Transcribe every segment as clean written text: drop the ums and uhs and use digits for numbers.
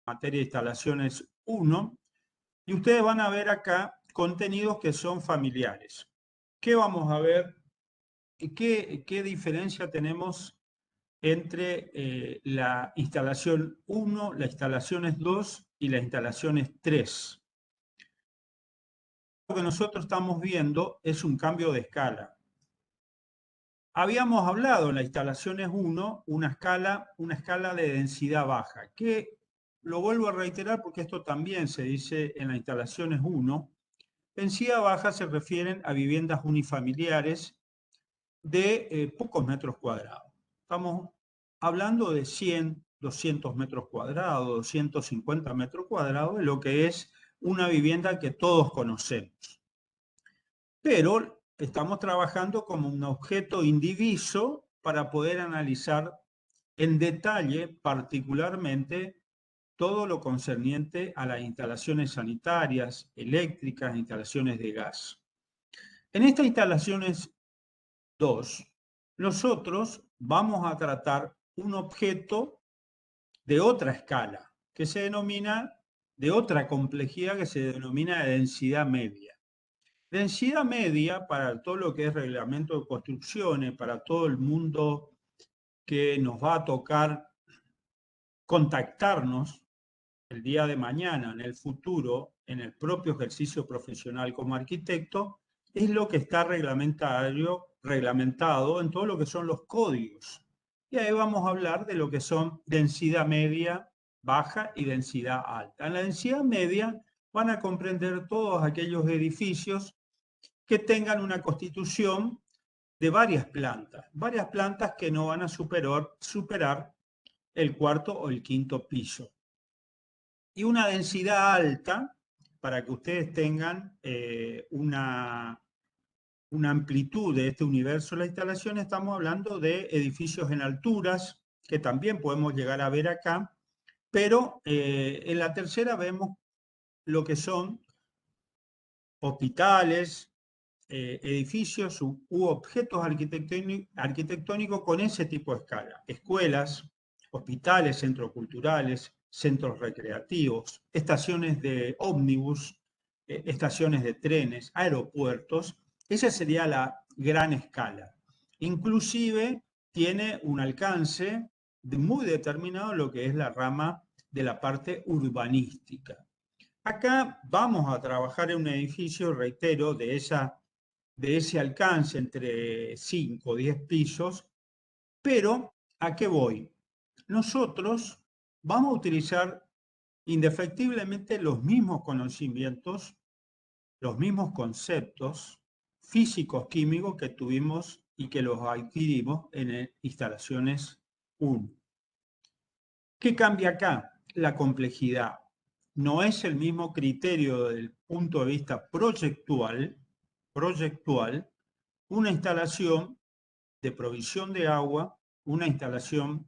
materia de instalaciones 1, y ustedes van a ver acá contenidos que son familiares. ¿Qué vamos a ver? ¿Qué diferencia tenemos entre la instalación 1, las instalaciones 2 y las instalaciones 3? Lo que nosotros estamos viendo es un cambio de escala. Habíamos hablado en las instalaciones 1 una escala de densidad baja, que lo vuelvo a reiterar porque esto también se dice en las instalaciones 1. Densidad baja se refieren a viviendas unifamiliares de pocos metros cuadrados. Estamos hablando de 100, 200 metros cuadrados, 250 metros cuadrados, de lo que es una vivienda que todos conocemos. Pero estamos trabajando como un objeto indiviso para poder analizar en detalle, particularmente, todo lo concerniente a las instalaciones sanitarias, eléctricas, instalaciones de gas. En estas instalaciones 2, nosotros vamos a tratar un objeto de otra escala, que se denomina, de otra complejidad, que se denomina densidad media. Densidad media, para todo lo que es reglamento de construcciones, para todo el mundo que nos va a tocar contactarnos el día de mañana, en el futuro, en el propio ejercicio profesional como arquitecto, es lo que está reglamentado en todo lo que son los códigos. Y ahí vamos a hablar de lo que son densidad media, baja y densidad alta. En la densidad media van a comprender todos aquellos edificios que tengan una constitución de varias plantas que no van a superar el cuarto o el quinto piso. Y una densidad alta, para que ustedes tengan una amplitud de este universo de la instalación, estamos hablando de edificios en alturas, que también podemos llegar a ver acá, pero en la tercera vemos lo que son hospitales, edificios u objetos arquitectónicos con ese tipo de escala. Escuelas, hospitales, centros culturales, centros recreativos, estaciones de ómnibus, estaciones de trenes, aeropuertos. Esa sería la gran escala. Inclusive tiene un alcance muy determinado lo que es la rama de la parte urbanística. Acá vamos a trabajar en un edificio, reitero, de ese alcance entre 5 o 10 pisos, pero ¿a qué voy? Nosotros vamos a utilizar indefectiblemente los mismos conocimientos, los mismos conceptos físicos, químicos que tuvimos y que los adquirimos en instalaciones 1. ¿Qué cambia acá? La complejidad. No es el mismo criterio desde el punto de vista proyectual, una instalación de provisión de agua, una instalación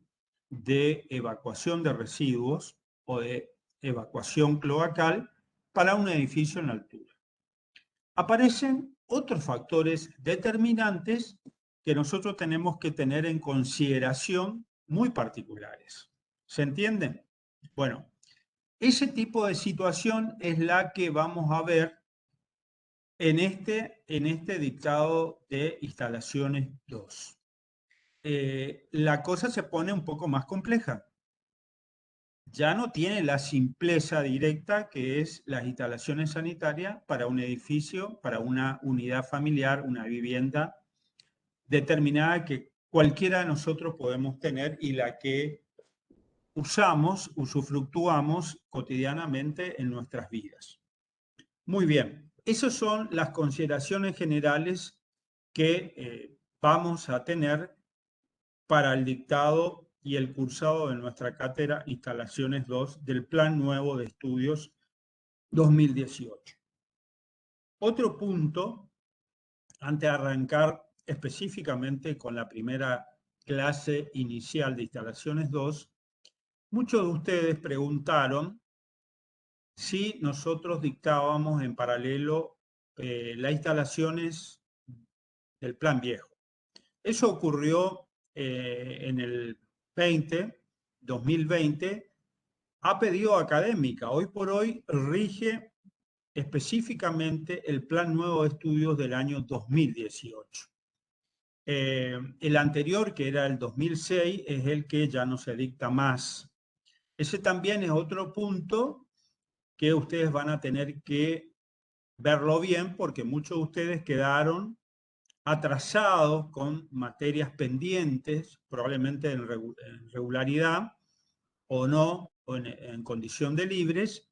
de evacuación de residuos o de evacuación cloacal para un edificio en altura. Aparecen otros factores determinantes que nosotros tenemos que tener en consideración muy particulares. ¿Se entienden? Bueno, ese tipo de situación es la que vamos a ver en este dictado de instalaciones 2. La cosa se pone un poco más compleja. Ya no tiene la simpleza directa que es las instalaciones sanitarias para un edificio, para una unidad familiar, una vivienda determinada que cualquiera de nosotros podemos tener y la que usamos, usufructuamos cotidianamente en nuestras vidas. Muy bien, esas son las consideraciones generales que vamos a tener para el dictado y el cursado de nuestra cátedra Instalaciones 2 del Plan Nuevo de Estudios 2018. Otro punto, antes de arrancar específicamente con la primera clase inicial de Instalaciones 2, muchos de ustedes preguntaron si nosotros dictábamos en paralelo las instalaciones del Plan Viejo. Eso ocurrió en el 2020, a pedido académica. Hoy por hoy rige específicamente el Plan Nuevo de Estudios del año 2018. El anterior, que era el 2006, es el que ya no se dicta más. Ese también es otro punto que ustedes van a tener que verlo bien, porque muchos de ustedes quedaron atrasados con materias pendientes, probablemente en regularidad o no, o en condición de libres,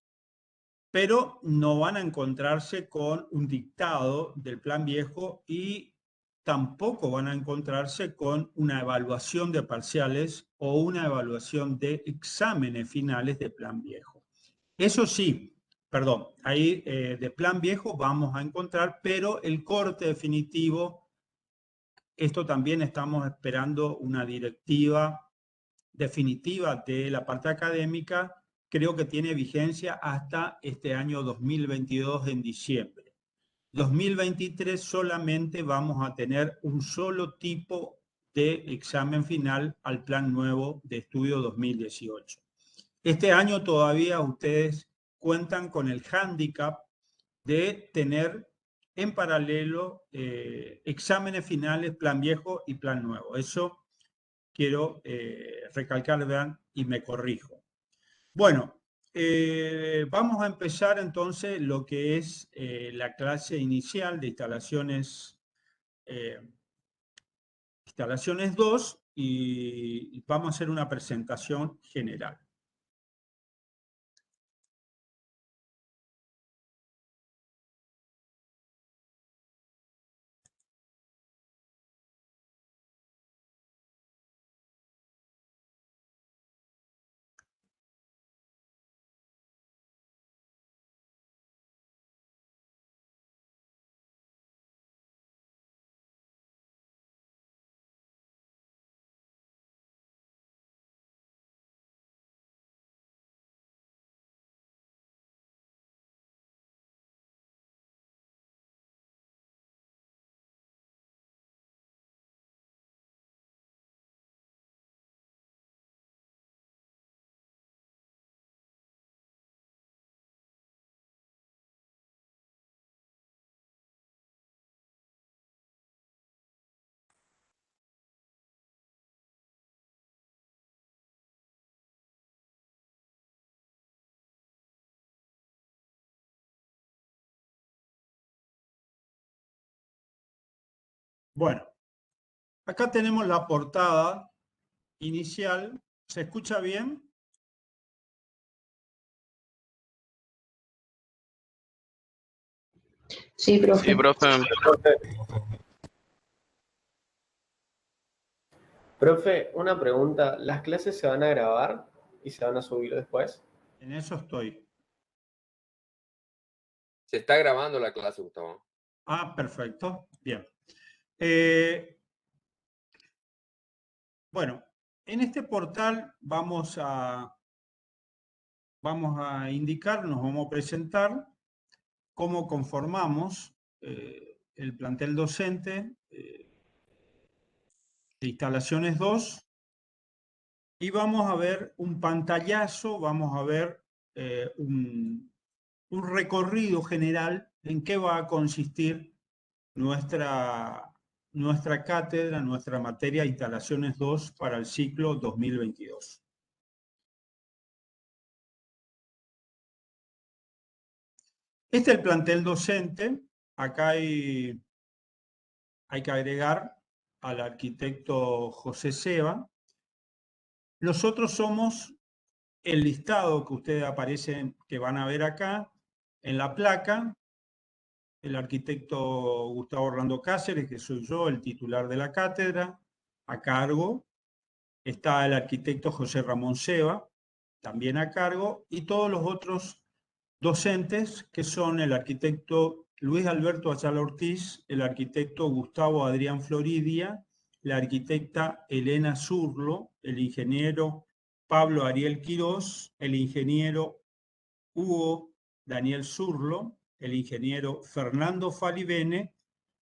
pero no van a encontrarse con un dictado del plan viejo y tampoco van a encontrarse con una evaluación de parciales o una evaluación de exámenes finales de plan viejo. Eso sí, perdón, ahí de plan viejo vamos a encontrar, pero el corte definitivo, esto también estamos esperando una directiva definitiva de la parte académica, creo que tiene vigencia hasta este año 2022 en diciembre. 2023 solamente vamos a tener un solo tipo de examen final al plan nuevo de estudio 2018. Este año todavía ustedes cuentan con el hándicap de tener en paralelo exámenes finales, plan viejo y plan nuevo. Eso quiero recalcar, vean, y me corrijo. Bueno, vamos a empezar entonces lo que es la clase inicial de instalaciones 2 y vamos a hacer una presentación general. Bueno, acá tenemos la portada inicial. ¿Se escucha bien? Sí, profe. Sí, profe. Profe, una pregunta. ¿Las clases se van a grabar y se van a subir después? En eso estoy. Se está grabando la clase, Gustavo. Ah, perfecto. Bien. Bueno, en este portal vamos a indicar, nos vamos a presentar cómo conformamos el plantel docente de instalaciones 2 y vamos a ver un pantallazo, vamos a ver un recorrido general en qué va a consistir nuestra cátedra, nuestra materia de instalaciones 2 para el ciclo 2022. Este es el plantel docente. Acá hay que agregar al arquitecto José Seba. Nosotros somos el listado que ustedes aparecen, que van a ver acá en la placa. El arquitecto Gustavo Orlando Cáceres, que soy yo, el titular de la cátedra, a cargo. Está el arquitecto José Ramón Seba, también a cargo, y todos los otros docentes, que son el arquitecto Luis Alberto Ayala Ortiz, el arquitecto Gustavo Adrián Floridia, la arquitecta Elena Zurlo, el ingeniero Pablo Ariel Quirós, el ingeniero Hugo Daniel Zurlo, el ingeniero Fernando Falivene,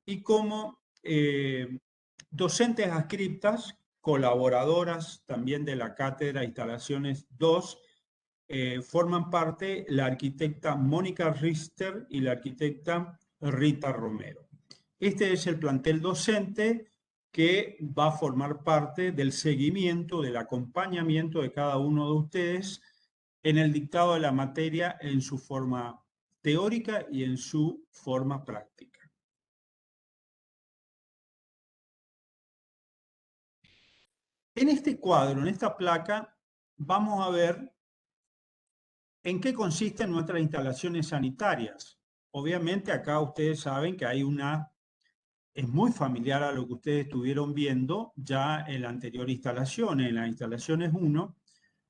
y como docentes adscriptas, colaboradoras también de la cátedra Instalaciones 2, forman parte la arquitecta Mónica Richter y la arquitecta Rita Romero. Este es el plantel docente que va a formar parte del seguimiento, del acompañamiento de cada uno de ustedes en el dictado de la materia en su forma teórica y en su forma práctica. En este cuadro, en esta placa, vamos a ver en qué consisten nuestras instalaciones sanitarias. Obviamente acá ustedes saben que hay es muy familiar a lo que ustedes estuvieron viendo ya en la anterior instalación, en las instalaciones 1,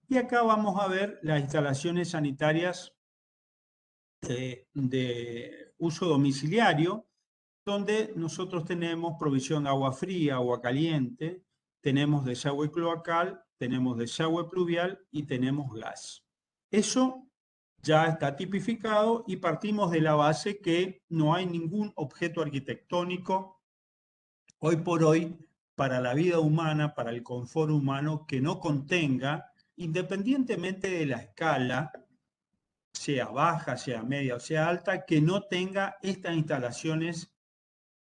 y acá vamos a ver las instalaciones sanitarias de uso domiciliario, donde nosotros tenemos provisión de agua fría, agua caliente, tenemos desagüe cloacal, tenemos desagüe pluvial y tenemos gas. Eso ya está tipificado y partimos de la base que no hay ningún objeto arquitectónico hoy por hoy para la vida humana, para el confort humano, que no contenga, independientemente de la escala, sea baja, sea media o sea alta, que no tenga estas instalaciones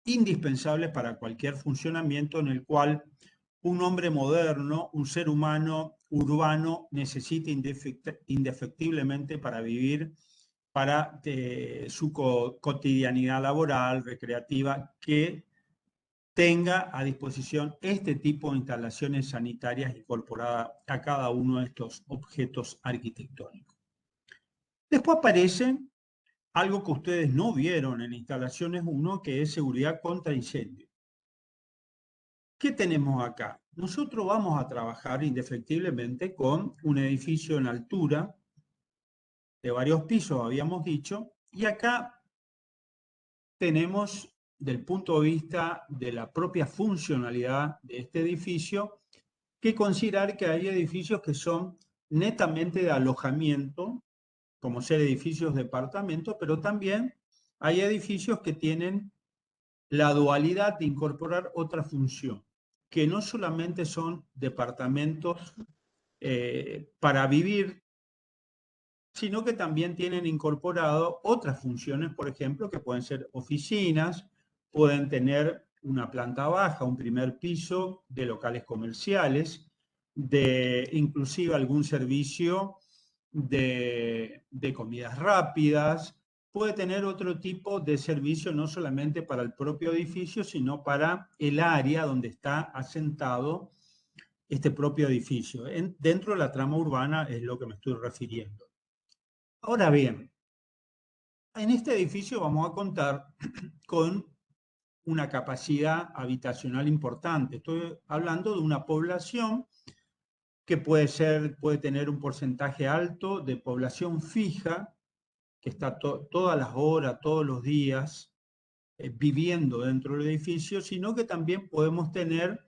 indispensables para cualquier funcionamiento en el cual un hombre moderno, un ser humano urbano necesita indefectiblemente para vivir, para su cotidianidad laboral, recreativa, que tenga a disposición este tipo de instalaciones sanitarias incorporadas a cada uno de estos objetos arquitectónicos. Después aparece algo que ustedes no vieron en instalaciones 1, que es seguridad contra incendio. ¿Qué tenemos acá? Nosotros vamos a trabajar indefectiblemente con un edificio en altura de varios pisos, habíamos dicho, y acá tenemos, del punto de vista de la propia funcionalidad de este edificio, que considerar que hay edificios que son netamente de alojamiento, como ser edificios de departamentos, pero también hay edificios que tienen la dualidad de incorporar otra función, que no solamente son departamentos para vivir, sino que también tienen incorporado otras funciones, por ejemplo, que pueden ser oficinas, pueden tener una planta baja, un primer piso de locales comerciales, de inclusive algún servicio de comidas rápidas, puede tener otro tipo de servicio no solamente para el propio edificio, sino para el área donde está asentado este propio edificio. Dentro de la trama urbana es lo que me estoy refiriendo. Ahora bien, en este edificio vamos a contar con una capacidad habitacional importante. Estoy hablando de una población que puede tener un porcentaje alto de población fija, que está todas las horas, todos los días, viviendo dentro del edificio, sino que también podemos tener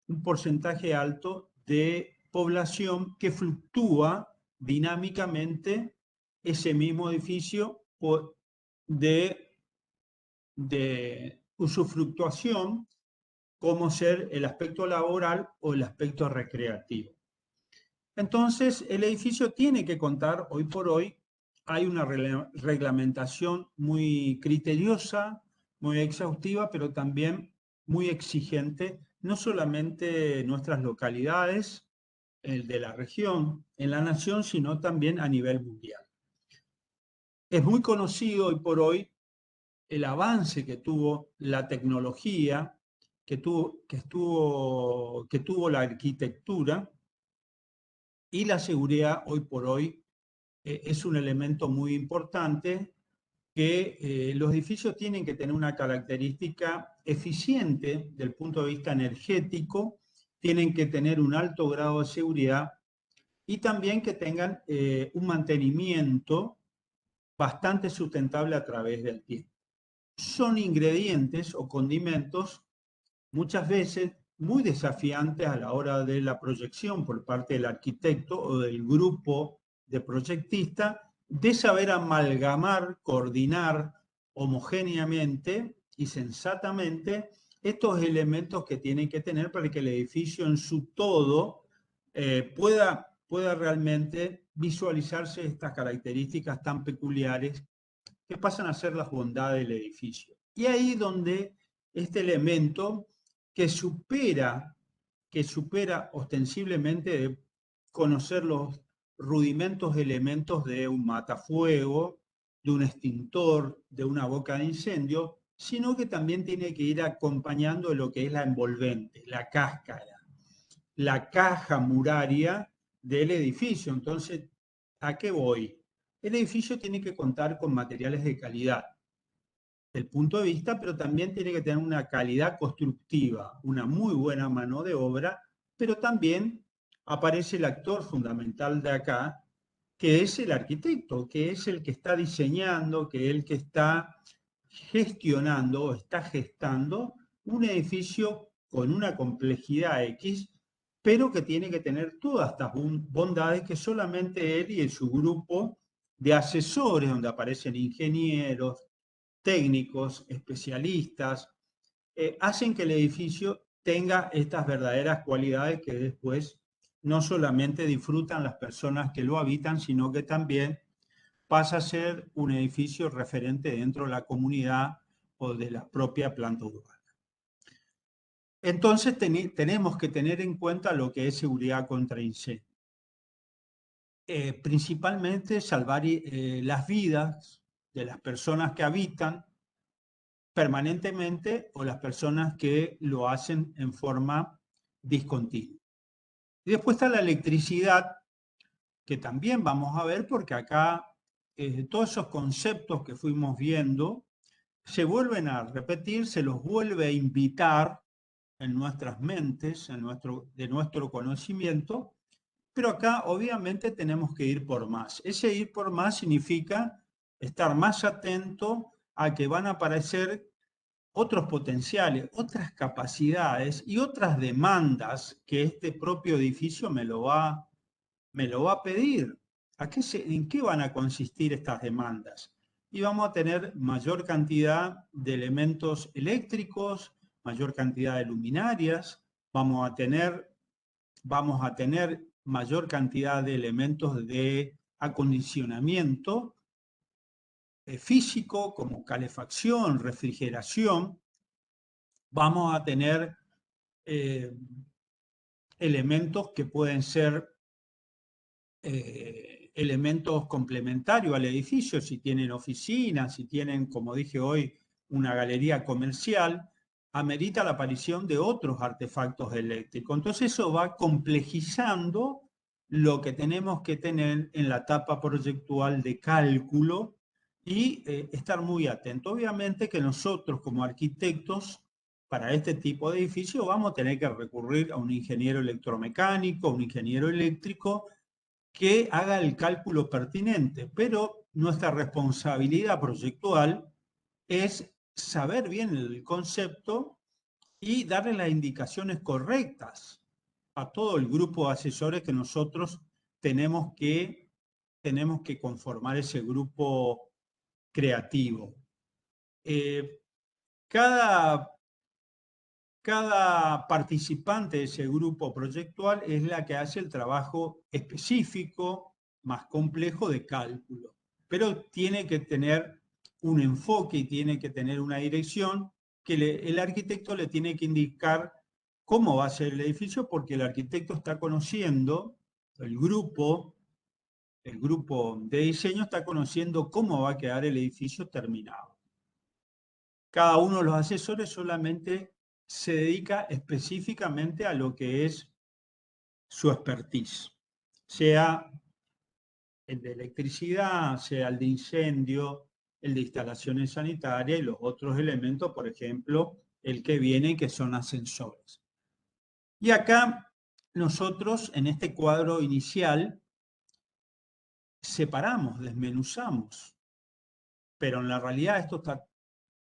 un porcentaje alto de población que fluctúa dinámicamente ese mismo edificio de usufructuación, como ser el aspecto laboral o el aspecto recreativo. Entonces, el edificio tiene que contar, hoy por hoy, hay una reglamentación muy criteriosa, muy exhaustiva, pero también muy exigente, no solamente en nuestras localidades, el de la región, en la nación, sino también a nivel mundial. Es muy conocido hoy por hoy el avance que tuvo la tecnología, que tuvo la arquitectura, y la seguridad hoy por hoy es un elemento muy importante, que los edificios tienen que tener una característica eficiente del punto de vista energético, tienen que tener un alto grado de seguridad y también que tengan un mantenimiento bastante sustentable a través del tiempo. Son ingredientes o condimentos muchas veces muy desafiantes a la hora de la proyección por parte del arquitecto o del grupo de proyectistas, de saber amalgamar, coordinar homogéneamente y sensatamente estos elementos que tienen que tener para que el edificio en su todo pueda realmente visualizarse estas características tan peculiares que pasan a ser las bondades del edificio. Y ahí donde este elemento que supera ostensiblemente de conocer los rudimentos elementos de un matafuego, de un extintor, de una boca de incendio, sino que también tiene que ir acompañando de lo que es la envolvente, la cáscara, la caja muraria del edificio. Entonces, ¿a qué voy? El edificio tiene que contar con materiales de calidad, del punto de vista, pero también tiene que tener una calidad constructiva, una muy buena mano de obra, pero también aparece el actor fundamental de acá, que es el arquitecto, que es el que está diseñando, que es el que está gestionando o está gestando un edificio con una complejidad X, pero que tiene que tener todas estas bondades que solamente él y su grupo de asesores, donde aparecen ingenieros, técnicos, especialistas, hacen que el edificio tenga estas verdaderas cualidades que después no solamente disfrutan las personas que lo habitan, sino que también pasa a ser un edificio referente dentro de la comunidad o de la propia planta urbana. Entonces tenemos que tener en cuenta lo que es seguridad contra incendio. Principalmente salvar las vidas de las personas que habitan permanentemente o las personas que lo hacen en forma discontinua. Y después está la electricidad, que también vamos a ver porque acá todos esos conceptos que fuimos viendo se vuelven a repetir, se los vuelve a invitar en nuestras mentes, de nuestro conocimiento, pero acá obviamente tenemos que ir por más. Ese ir por más significa estar más atento a que van a aparecer otros potenciales, otras capacidades y otras demandas que este propio edificio me lo va a pedir. ¿En qué van a consistir estas demandas? Y vamos a tener mayor cantidad de elementos eléctricos, mayor cantidad de luminarias, vamos a tener mayor cantidad de elementos de acondicionamiento físico, como calefacción, refrigeración. Vamos a tener elementos que pueden ser elementos complementarios al edificio, si tienen oficinas, si tienen, como dije hoy, una galería comercial, amerita la aparición de otros artefactos eléctricos. Entonces eso va complejizando lo que tenemos que tener en la etapa proyectual de cálculo y estar muy atento. Obviamente que nosotros como arquitectos, para este tipo de edificio, vamos a tener que recurrir a un ingeniero electromecánico, un ingeniero eléctrico, que haga el cálculo pertinente, pero nuestra responsabilidad proyectual es saber bien el concepto y darle las indicaciones correctas a todo el grupo de asesores que nosotros tenemos que conformar ese grupo creativo. Cada participante de ese grupo proyectual es la que hace el trabajo específico, más complejo de cálculo, pero tiene que tener un enfoque y tiene que tener una dirección que el arquitecto le tiene que indicar cómo va a ser el edificio, porque el arquitecto está conociendo, el grupo de diseño está conociendo cómo va a quedar el edificio terminado. Cada uno de los asesores solamente se dedica específicamente a lo que es su expertise, sea el de electricidad, sea el de incendio, el de instalaciones sanitarias y los otros elementos, por ejemplo, el que viene, que son ascensores. Y acá nosotros, en este cuadro inicial, separamos, desmenuzamos, pero en la realidad esto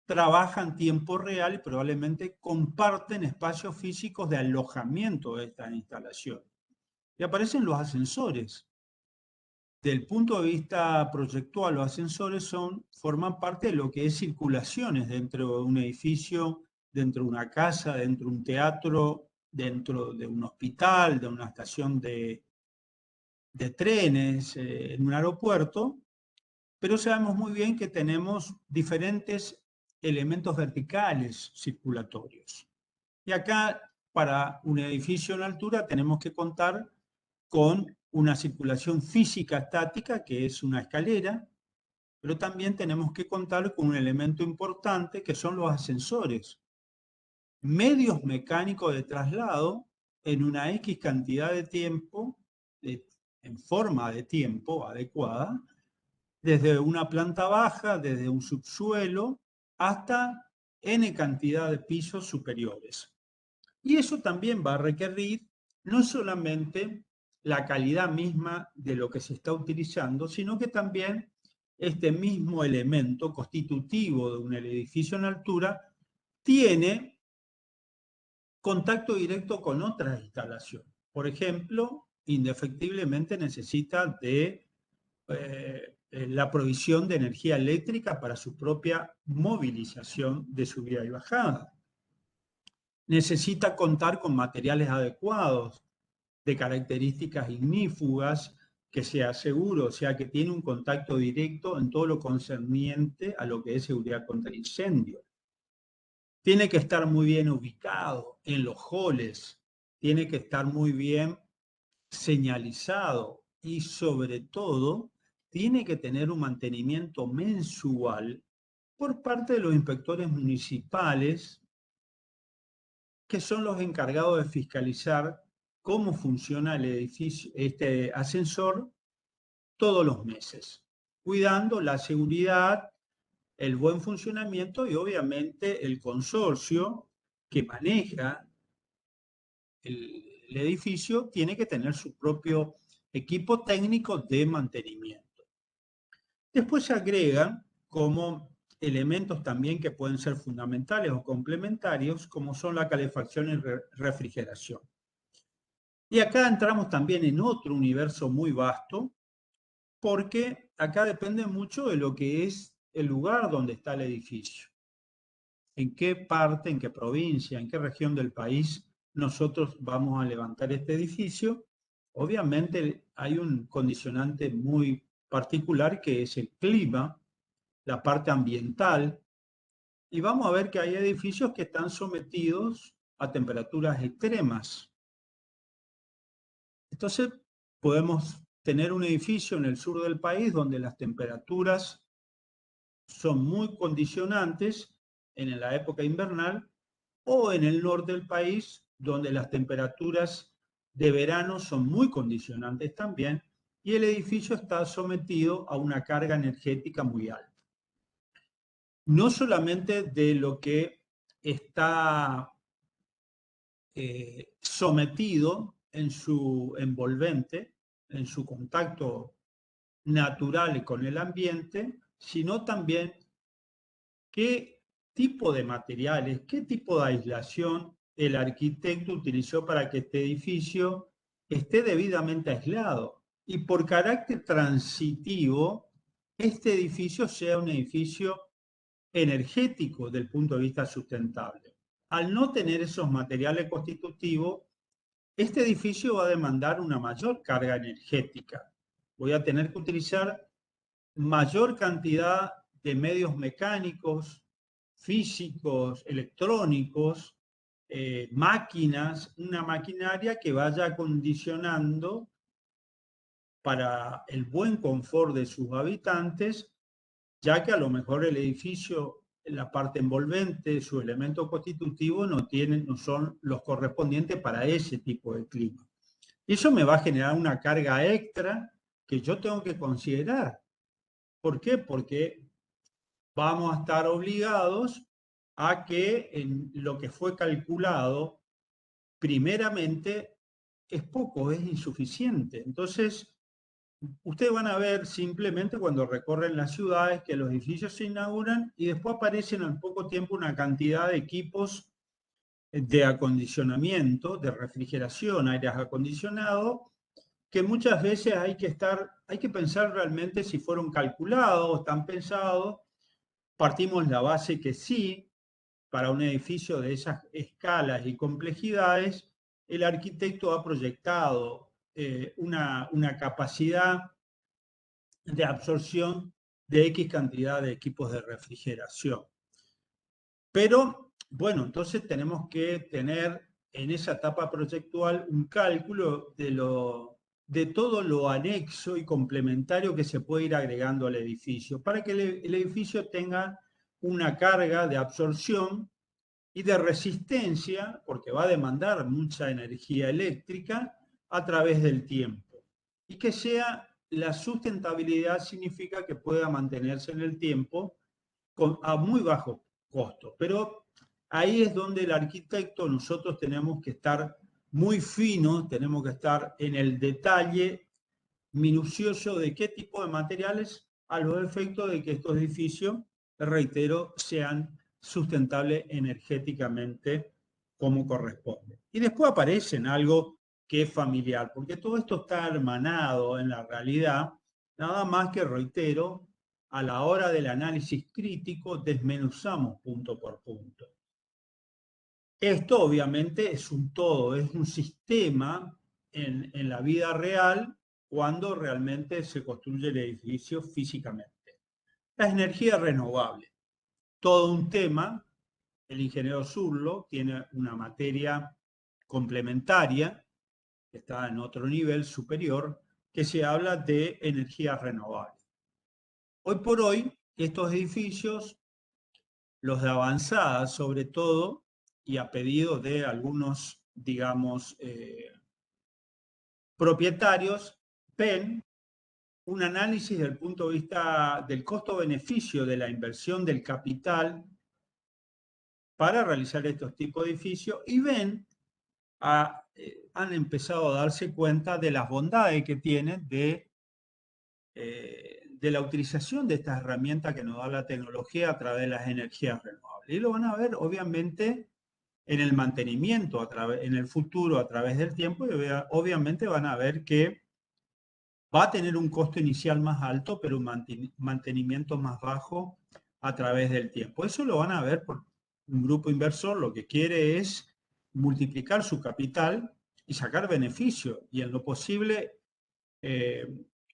trabaja en tiempo real y probablemente comparten espacios físicos de alojamiento de esta instalación. Y aparecen los ascensores. Del punto de vista proyectual, los ascensores forman parte de lo que es circulaciones dentro de un edificio, dentro de una casa, dentro de un teatro, dentro de un hospital, de una estación de de trenes en un aeropuerto, pero sabemos muy bien que tenemos diferentes elementos verticales circulatorios. Y acá, para un edificio en altura, tenemos que contar con una circulación física estática, que es una escalera, pero también tenemos que contar con un elemento importante, que son los ascensores. Medios mecánicos de traslado en una X cantidad de tiempo, en forma de tiempo adecuada, desde una planta baja, desde un subsuelo, hasta N cantidad de pisos superiores. Y eso también va a requerir no solamente la calidad misma de lo que se está utilizando, sino que también este mismo elemento constitutivo de un edificio en altura tiene contacto directo con otras instalaciones. Por ejemplo, indefectiblemente necesita de la provisión de energía eléctrica para su propia movilización de subida y bajada. Necesita contar con materiales adecuados, de características ignífugas, que sea seguro, o sea, que tiene un contacto directo en todo lo concerniente a lo que es seguridad contra incendios. Tiene que estar muy bien ubicado en los halls, tiene que estar muy bien señalizado y sobre todo tiene que tener un mantenimiento mensual por parte de los inspectores municipales, que son los encargados de fiscalizar cómo funciona el edificio, este ascensor, todos los meses, cuidando la seguridad, el buen funcionamiento y obviamente el consorcio que maneja el edificio tiene que tener su propio equipo técnico de mantenimiento. Después se agregan como elementos también que pueden ser fundamentales o complementarios, como son la calefacción y refrigeración. Y acá entramos también en otro universo muy vasto, porque acá depende mucho de lo que es el lugar donde está el edificio. En qué parte, en qué provincia, en qué región del país nosotros vamos a levantar este edificio. Obviamente hay un condicionante muy particular que es el clima, la parte ambiental, y vamos a ver que hay edificios que están sometidos a temperaturas extremas. Entonces, podemos tener un edificio en el sur del país donde las temperaturas son muy condicionantes en la época invernal, o en el norte del país donde las temperaturas de verano son muy condicionantes también y el edificio está sometido a una carga energética muy alta. No solamente de lo que está sometido en su envolvente, en su contacto natural con el ambiente, sino también qué tipo de materiales, qué tipo de aislación el arquitecto utilizó para que este edificio esté debidamente aislado. Y por carácter transitivo, este edificio sea un edificio energético desde el punto de vista sustentable. Al no tener esos materiales constitutivos, este edificio va a demandar una mayor carga energética. Voy a tener que utilizar mayor cantidad de medios mecánicos, físicos, electrónicos, máquinas, una maquinaria que vaya acondicionando para el buen confort de sus habitantes, ya que a lo mejor el edificio, la parte envolvente, su elemento constitutivo no son los correspondientes para ese tipo de clima. Eso me va a generar una carga extra que yo tengo que considerar. ¿Por qué? Porque vamos a estar obligados a que en lo que fue calculado primeramente es poco, es insuficiente. Entonces, ustedes van a ver simplemente cuando recorren las ciudades que los edificios se inauguran y después aparecen al poco tiempo una cantidad de equipos de acondicionamiento, de refrigeración, aires acondicionados, que muchas veces hay que pensar realmente si fueron calculados, están pensados. Partimos de la base que sí, para un edificio de esas escalas y complejidades, el arquitecto ha proyectado una capacidad de absorción de X cantidad de equipos de refrigeración. Pero, bueno, entonces tenemos que tener en esa etapa proyectual un cálculo de todo lo anexo y complementario que se puede ir agregando al edificio, para que el edificio tenga una carga de absorción y de resistencia, porque va a demandar mucha energía eléctrica a través del tiempo. Y que sea la sustentabilidad significa que pueda mantenerse en el tiempo a muy bajo costo. Pero ahí es donde el arquitecto, nosotros tenemos que estar muy finos, tenemos que estar en el detalle minucioso de qué tipo de materiales, a los efectos de que estos edificios, reitero, sean sustentables energéticamente como corresponde. Y después aparecen algo que es familiar, porque todo esto está hermanado en la realidad, nada más que, reitero, a la hora del análisis crítico desmenuzamos punto por punto. Esto obviamente es un todo, es un sistema en la vida real cuando realmente se construye el edificio físicamente. Las energías renovables, todo un tema. El ingeniero Zurlo tiene una materia complementaria, que está en otro nivel superior, que se habla de energías renovables. Hoy por hoy, estos edificios, los de avanzada sobre todo, y a pedido de algunos, digamos, propietarios, ven un análisis desde el punto de vista del costo-beneficio de la inversión del capital para realizar estos tipos de edificios y ven, han empezado a darse cuenta de las bondades que tienen de la utilización de estas herramientas que nos da la tecnología a través de las energías renovables. Y lo van a ver, obviamente, en el mantenimiento, en el futuro, a través del tiempo, y obviamente van a ver que va a tener un costo inicial más alto, pero un mantenimiento más bajo a través del tiempo. Eso lo van a ver por un grupo inversor, lo que quiere es multiplicar su capital y sacar beneficio, y en lo posible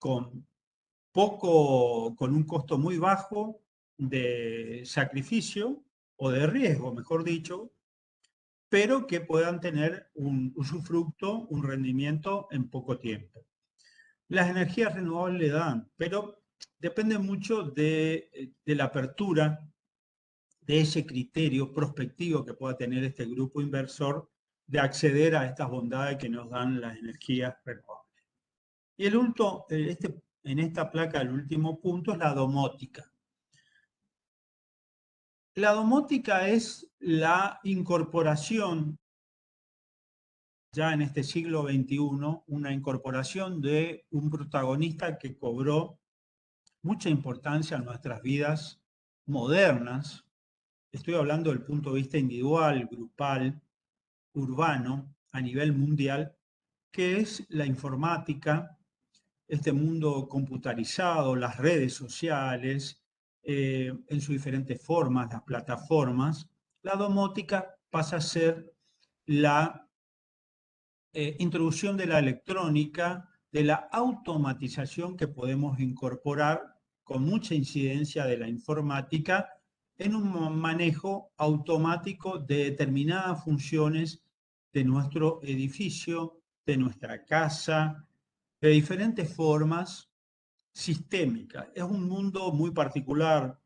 con un costo muy bajo de sacrificio o de riesgo, mejor dicho, pero que puedan tener un usufructo, un rendimiento en poco tiempo. Las energías renovables le dan, pero depende mucho de la apertura de ese criterio prospectivo que pueda tener este grupo inversor de acceder a estas bondades que nos dan las energías renovables. Y en esta placa, el último punto es la domótica. La domótica es la incorporación, ya en este siglo XXI, una incorporación de un protagonista que cobró mucha importancia en nuestras vidas modernas. Estoy hablando del punto de vista individual, grupal, urbano, a nivel mundial, que es la informática, este mundo computarizado, las redes sociales, en sus diferentes formas, las plataformas. La domótica pasa a ser la introducción de la electrónica, de la automatización que podemos incorporar con mucha incidencia de la informática en un manejo automático de determinadas funciones de nuestro edificio, de nuestra casa, de diferentes formas sistémicas. Es un mundo muy particular,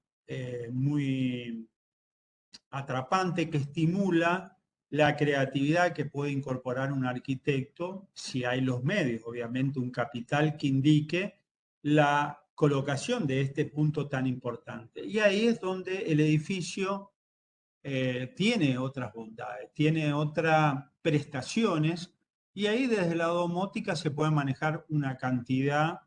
muy atrapante, que estimula la creatividad que puede incorporar un arquitecto si hay los medios, obviamente un capital que indique la colocación de este punto tan importante. Y ahí es donde el edificio tiene otras bondades, tiene otras prestaciones, y ahí desde la domótica se puede manejar una cantidad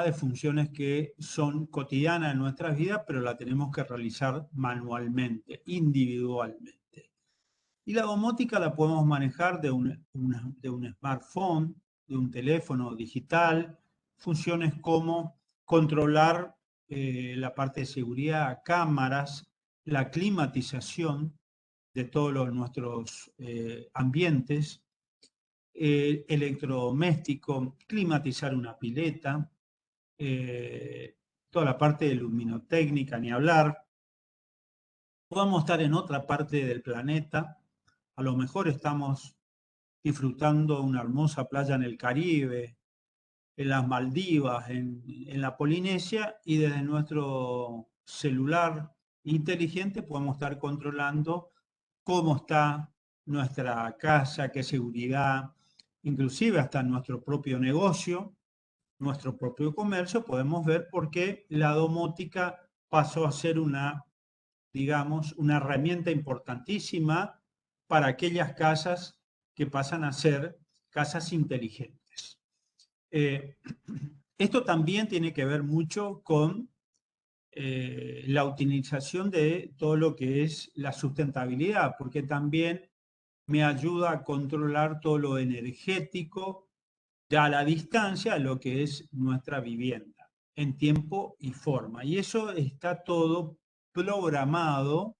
de funciones que son cotidianas en nuestras vidas, pero la tenemos que realizar manualmente, individualmente. Y la domótica la podemos manejar de un smartphone, de un teléfono digital, funciones como controlar la parte de seguridad, cámaras, la climatización de todos nuestros ambientes, electrodoméstico, climatizar una pileta, toda la parte de luminotécnica, ni hablar. Podemos estar en otra parte del planeta, a lo mejor estamos disfrutando una hermosa playa en el Caribe, en las Maldivas, en la Polinesia, y desde nuestro celular inteligente podemos estar controlando cómo está nuestra casa, qué seguridad, inclusive hasta nuestro propio negocio, nuestro propio comercio. Podemos ver por qué la domótica pasó a ser una, digamos, una herramienta importantísima para aquellas casas que pasan a ser casas inteligentes. Esto también tiene que ver mucho con la utilización de todo lo que es la sustentabilidad, porque también me ayuda a controlar todo lo energético a la distancia de lo que es nuestra vivienda, en tiempo y forma. Y eso está todo programado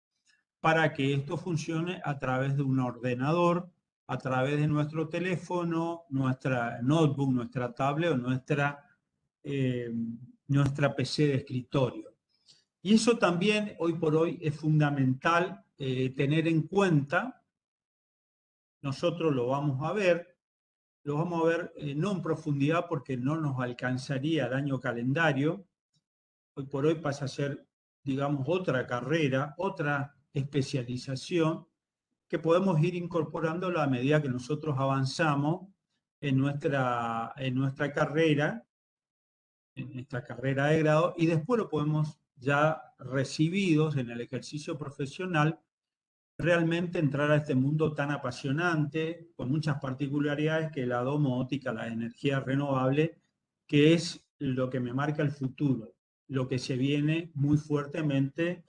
para que esto funcione a través de un ordenador, a través de nuestro teléfono, nuestra notebook, nuestra tablet o nuestra PC de escritorio. Y eso también hoy por hoy es fundamental tener en cuenta. Nosotros lo vamos a ver no en profundidad porque no nos alcanzaría el año calendario. Hoy por hoy pasa a ser, digamos, otra carrera, otra especialización que podemos ir incorporando a medida que nosotros avanzamos en nuestra carrera, en esta carrera de grado, y después lo podemos ya recibidos en el ejercicio profesional, realmente entrar a este mundo tan apasionante, con muchas particularidades, que la domótica, la energía renovable, que es lo que me marca el futuro, lo que se viene muy fuertemente,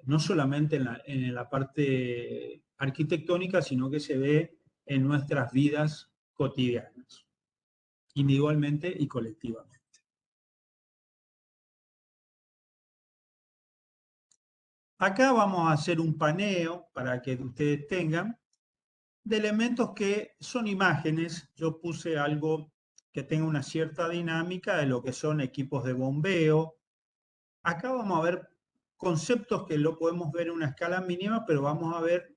no solamente en la parte arquitectónica, sino que se ve en nuestras vidas cotidianas, individualmente y colectivamente. Acá vamos a hacer un paneo para que ustedes tengan de elementos que son imágenes. Yo puse algo que tenga una cierta dinámica de lo que son equipos de bombeo. Acá vamos a ver conceptos que lo podemos ver en una escala mínima, pero vamos a ver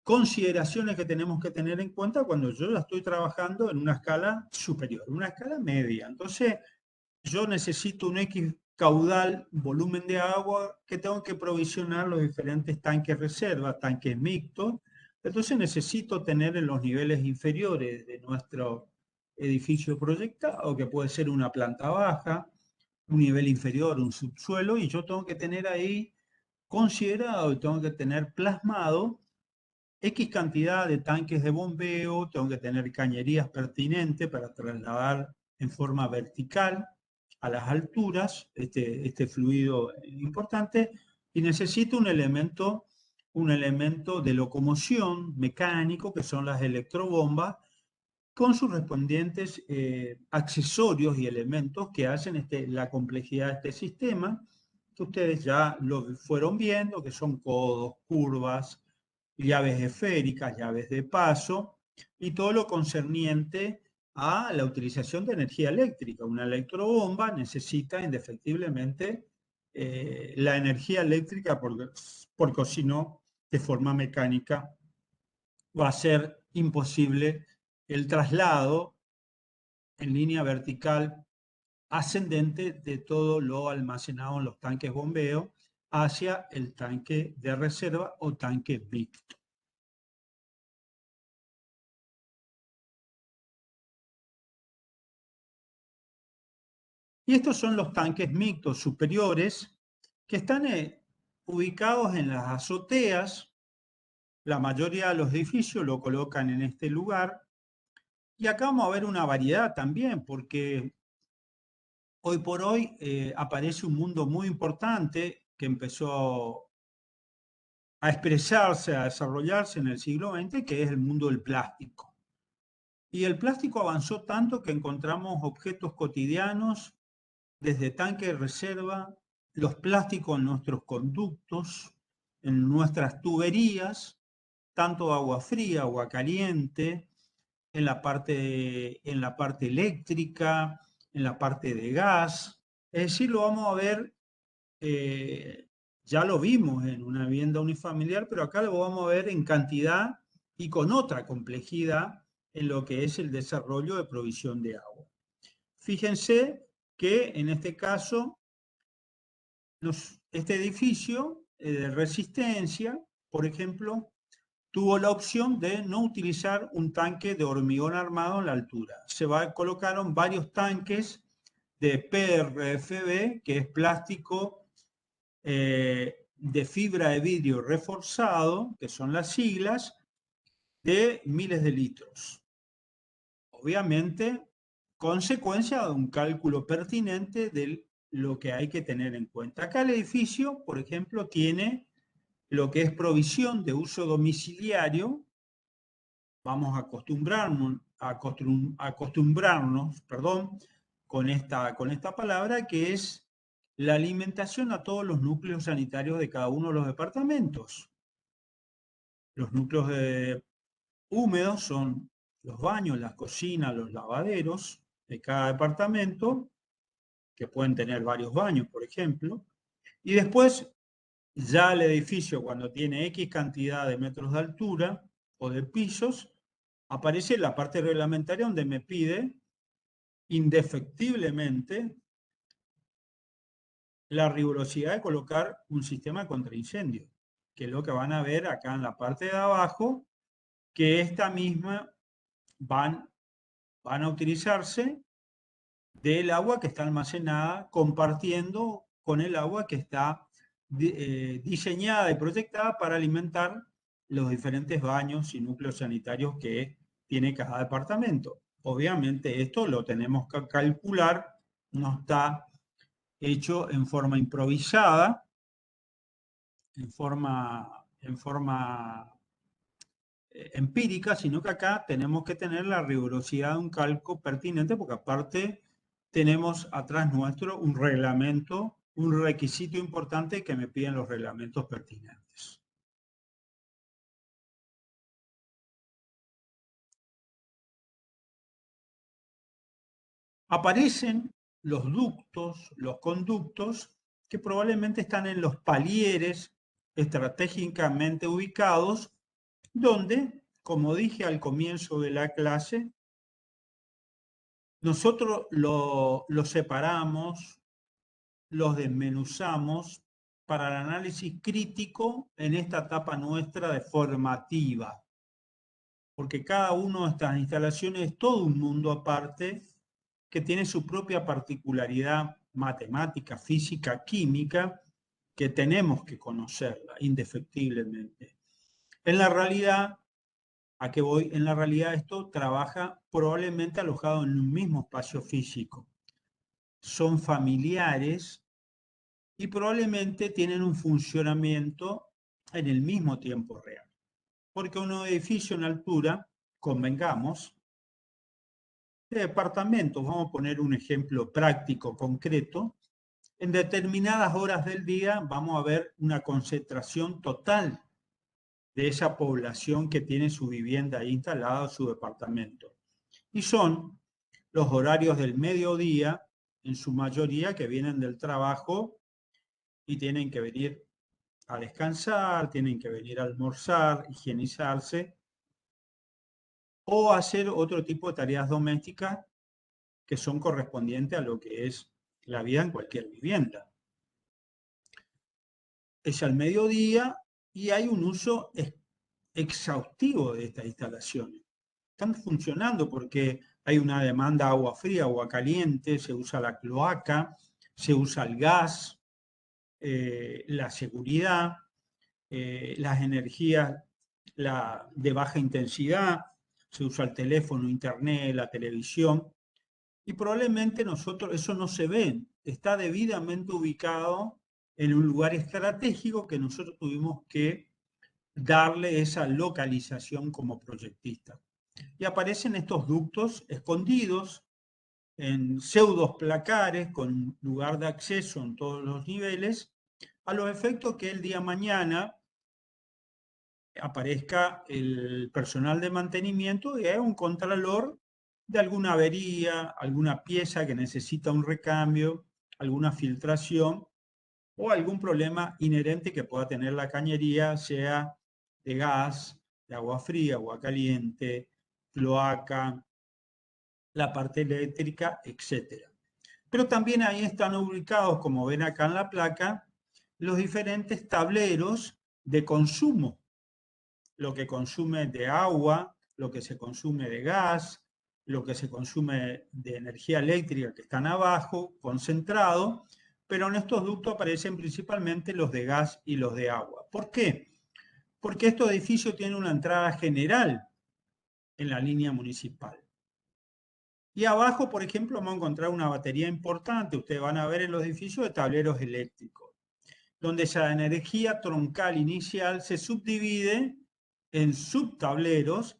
consideraciones que tenemos que tener en cuenta cuando yo ya estoy trabajando en una escala superior, una escala media. Entonces, yo necesito un X caudal, volumen de agua, que tengo que provisionar los diferentes tanques reserva, tanques mixtos. Entonces necesito tener en los niveles inferiores de nuestro edificio proyectado, que puede ser una planta baja, un nivel inferior, un subsuelo, y yo tengo que tener ahí considerado y tengo que tener plasmado X cantidad de tanques de bombeo, tengo que tener cañerías pertinentes para trasladar en forma vertical a las alturas este fluido importante, y necesito un elemento de locomoción mecánico, que son las electrobombas, con sus respondientes accesorios y elementos que hacen la complejidad de este sistema, que ustedes ya lo fueron viendo, que son codos, curvas, llaves esféricas, llaves de paso, y todo lo concerniente a la utilización de energía eléctrica. Una electrobomba necesita indefectiblemente la energía eléctrica, porque si no, de forma mecánica, va a ser imposible el traslado en línea vertical ascendente de todo lo almacenado en los tanques bombeo hacia el tanque de reserva o tanque mixto. Y estos son los tanques mixtos superiores, que están ubicados en las azoteas. La mayoría de los edificios lo colocan en este lugar. Y acá vamos a ver una variedad también, porque hoy por hoy aparece un mundo muy importante que empezó a expresarse, a desarrollarse en el siglo XX, que es el mundo del plástico. Y el plástico avanzó tanto que encontramos objetos cotidianos, desde tanques de reserva, los plásticos en nuestros conductos, en nuestras tuberías, tanto agua fría, agua caliente, en la parte eléctrica, en la parte de gas. Es decir, lo vamos a ver, ya lo vimos en una vivienda unifamiliar, pero acá lo vamos a ver en cantidad y con otra complejidad en lo que es el desarrollo de provisión de agua. Fíjense que en este caso, este edificio de Resistencia, por ejemplo, tuvo la opción de no utilizar un tanque de hormigón armado en la altura. Colocaron varios tanques de PRFB, que es plástico de fibra de vidrio reforzado, que son las siglas, de miles de litros. Obviamente, consecuencia de un cálculo pertinente de lo que hay que tener en cuenta. Acá el edificio, por ejemplo, tiene lo que es provisión de uso domiciliario. Vamos a acostumbrarnos, con esta palabra, que es la alimentación a todos los núcleos sanitarios de cada uno de los departamentos. Los núcleos húmedos son los baños, las cocinas, los lavaderos de cada departamento, que pueden tener varios baños, por ejemplo. Y después, ya el edificio, cuando tiene X cantidad de metros de altura o de pisos, aparece la parte reglamentaria donde me pide indefectiblemente la rigurosidad de colocar un sistema contra incendio, que es lo que van a ver acá en la parte de abajo, que esta misma van a utilizarse del agua que está almacenada, compartiendo con el agua que está diseñada y proyectada para alimentar los diferentes baños y núcleos sanitarios que tiene cada departamento. Obviamente esto lo tenemos que calcular, no está hecho en forma improvisada, en forma empírica, sino que acá tenemos que tener la rigurosidad de un cálculo pertinente, porque aparte tenemos atrás nuestro un reglamento, un requisito importante que me piden los reglamentos pertinentes. Aparecen los ductos, los conductos, que probablemente están en los palieres estratégicamente ubicados, donde, como dije al comienzo de la clase, nosotros los separamos, los desmenuzamos para el análisis crítico en esta etapa nuestra de formativa, porque cada una de estas instalaciones es todo un mundo aparte que tiene su propia particularidad matemática, física, química, que tenemos que conocerla indefectiblemente. En la realidad, ¿a qué voy? En la realidad esto trabaja probablemente alojado en un mismo espacio físico. Son familiares y probablemente tienen un funcionamiento en el mismo tiempo real. Porque un edificio en altura, convengamos, de departamentos, vamos a poner un ejemplo práctico, concreto, en determinadas horas del día vamos a ver una concentración total de esa población que tiene su vivienda ahí instalada, su departamento. Y son los horarios del mediodía, en su mayoría, que vienen del trabajo y tienen que venir a descansar, tienen que venir a almorzar, higienizarse o hacer otro tipo de tareas domésticas que son correspondientes a lo que es la vida en cualquier vivienda. Es al mediodía y hay un uso exhaustivo de estas instalaciones. Están funcionando porque hay una demanda de agua fría, agua caliente, se usa la cloaca, se usa el gas, la seguridad, las energías de baja intensidad, se usa el teléfono, internet, la televisión, y probablemente nosotros eso no se ve, está debidamente ubicado en un lugar estratégico que nosotros tuvimos que darle esa localización como proyectista. Y aparecen estos ductos escondidos en pseudos placares con lugar de acceso en todos los niveles, a los efectos que el día mañana aparezca el personal de mantenimiento y haya un contralor de alguna avería, alguna pieza que necesita un recambio, alguna filtración o algún problema inherente que pueda tener la cañería, sea de gas, de agua fría, agua caliente, cloaca, la parte eléctrica, etc. Pero también ahí están ubicados, como ven acá en la placa, los diferentes tableros de consumo, lo que consume de agua, lo que se consume de gas, lo que se consume de energía eléctrica que están abajo, concentrado, pero en estos ductos aparecen principalmente los de gas y los de agua. ¿Por qué? Porque estos edificios tienen una entrada general en la línea municipal. Y abajo, por ejemplo, vamos a encontrar una batería importante, ustedes van a ver en los edificios de tableros eléctricos, donde esa energía troncal inicial se subdivide en subtableros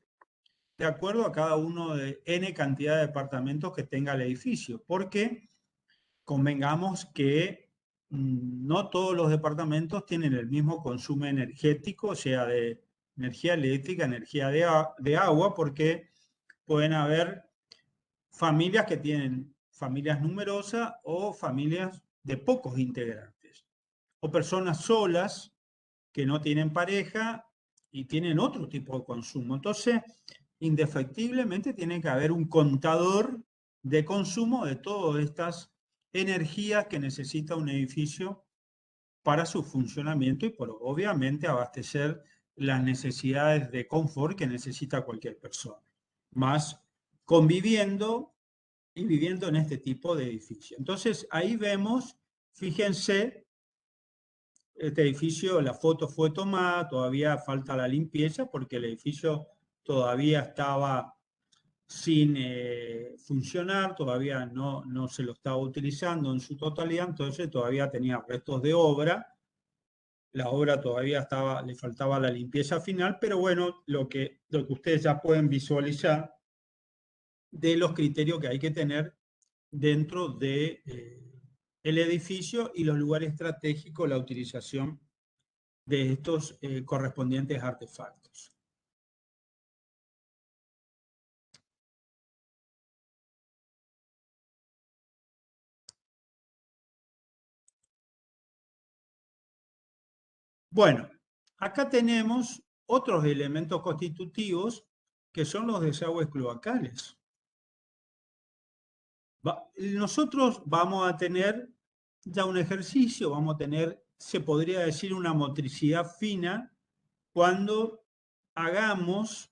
de acuerdo a cada uno de n cantidad de departamentos que tenga el edificio, porque convengamos que no todos los departamentos tienen el mismo consumo energético, o sea, de energía eléctrica, energía de agua, porque pueden haber familias que tienen familias numerosas o familias de pocos integrantes, o personas solas que no tienen pareja y tienen otro tipo de consumo. Entonces, indefectiblemente tiene que haber un contador de consumo de todas estas energías que necesita un edificio para su funcionamiento y por obviamente abastecer las necesidades de confort que necesita cualquier persona, más conviviendo y viviendo en este tipo de edificio. Entonces ahí vemos, fíjense, este edificio, la foto fue tomada, todavía falta la limpieza porque el edificio todavía estaba sin funcionar, todavía no se lo estaba utilizando en su totalidad, entonces todavía tenía restos de obra. La obra todavía estaba, le faltaba la limpieza final, pero bueno, lo que ustedes ya pueden visualizar de los criterios que hay que tener dentro de el edificio y los lugares estratégicos, la utilización de estos correspondientes artefactos. Bueno, acá tenemos otros elementos constitutivos que son los desagües cloacales. Nosotros vamos a tener ya un ejercicio, vamos a tener, se podría decir, una motricidad fina cuando hagamos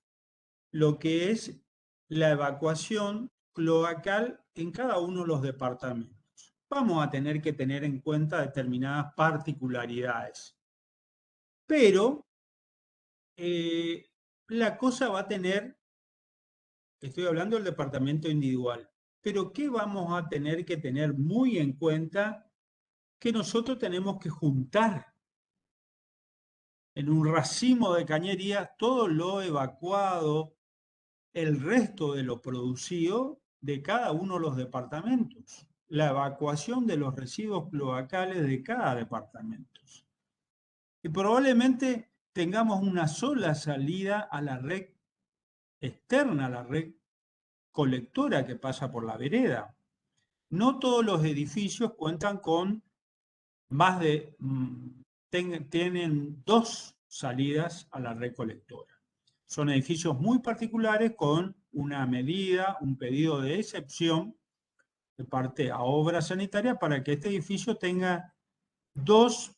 lo que es la evacuación cloacal en cada uno de los departamentos. Vamos a tener que tener en cuenta determinadas particularidades. Pero la cosa va a tener, estoy hablando del departamento individual, pero ¿qué vamos a tener que tener muy en cuenta? Que nosotros tenemos que juntar en un racimo de cañería todo lo evacuado, el resto de lo producido de cada uno de los departamentos, la evacuación de los residuos cloacales de cada departamento. Y probablemente tengamos una sola salida a la red externa, a la red colectora que pasa por la vereda. No todos los edificios cuentan con más de, tienen dos salidas a la red colectora. Son edificios muy particulares con una medida, un pedido de excepción de parte a obra sanitaria para que este edificio tenga dos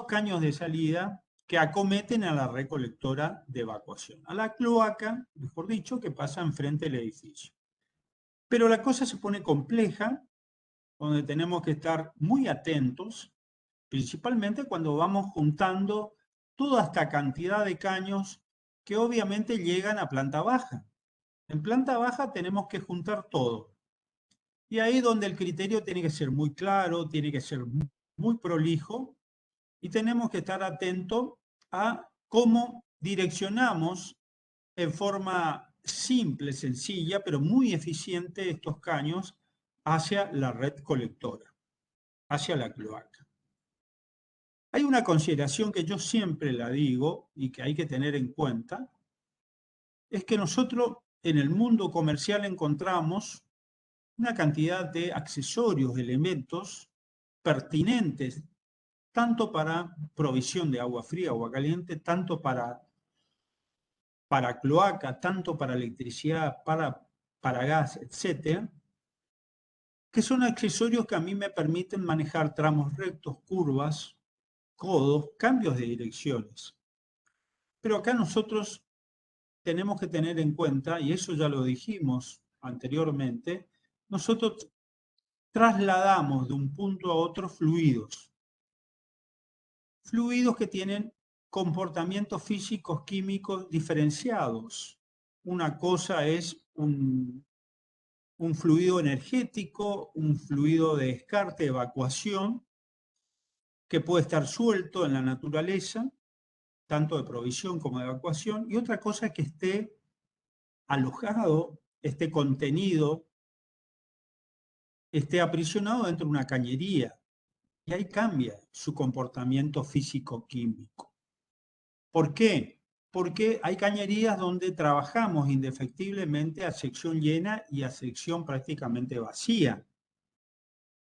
caños de salida que acometen a la red colectora de evacuación, a la cloaca, mejor dicho, que pasa enfrente del edificio. Pero la cosa se pone compleja, donde tenemos que estar muy atentos, principalmente cuando vamos juntando toda esta cantidad de caños que obviamente llegan a planta baja. En planta baja tenemos que juntar todo. Y ahí donde el criterio tiene que ser muy claro, tiene que ser muy prolijo, y tenemos que estar atentos a cómo direccionamos en forma simple, sencilla, pero muy eficiente estos caños hacia la red colectora, hacia la cloaca. Hay una consideración que yo siempre la digo y que hay que tener en cuenta, es que nosotros en el mundo comercial encontramos una cantidad de accesorios, elementos pertinentes, tanto para provisión de agua fría, agua caliente, tanto para cloaca, tanto para electricidad, para gas, etcétera, que son accesorios que a mí me permiten manejar tramos rectos, curvas, codos, cambios de direcciones. Pero acá nosotros tenemos que tener en cuenta, y eso ya lo dijimos anteriormente, nosotros trasladamos de un punto a otro fluidos. Fluidos que tienen comportamientos físicos, químicos diferenciados. Una cosa es un fluido energético, un fluido de descarte, evacuación, que puede estar suelto en la naturaleza, tanto de provisión como de evacuación, y otra cosa es que esté alojado, esté contenido, esté aprisionado dentro de una cañería, y ahí cambia su comportamiento físico-químico. ¿Por qué? Porque hay cañerías donde trabajamos indefectiblemente a sección llena y a sección prácticamente vacía.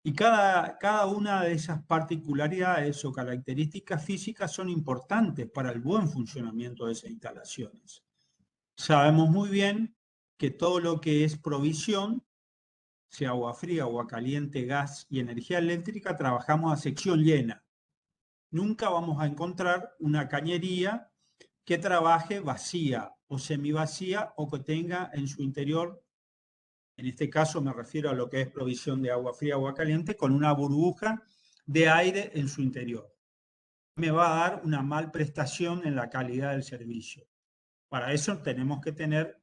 Y cada una de esas particularidades o características físicas son importantes para el buen funcionamiento de esas instalaciones. Sabemos muy bien que todo lo que es provisión, sea agua fría, agua caliente, gas y energía eléctrica, trabajamos a sección llena. Nunca vamos a encontrar una cañería que trabaje vacía o semivacía o que tenga en su interior, en este caso me refiero a lo que es provisión de agua fría, agua caliente, con una burbuja de aire en su interior. Me va a dar una mal prestación en la calidad del servicio. Para eso tenemos que tener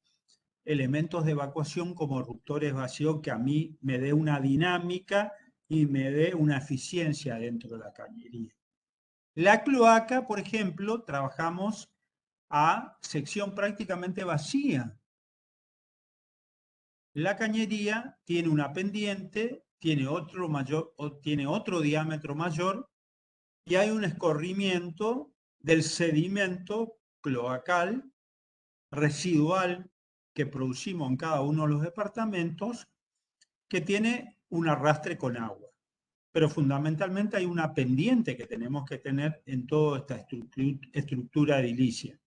elementos de evacuación como reductores vacíos que a mí me dé una dinámica y me dé una eficiencia dentro de la cañería. La cloaca, por ejemplo, trabajamos a sección prácticamente vacía. La cañería tiene una pendiente, tiene otro diámetro mayor y hay un escorrimiento del sedimento cloacal residual que producimos en cada uno de los departamentos, que tiene un arrastre con agua. Pero fundamentalmente hay una pendiente que tenemos que tener en toda esta estructura edilicia.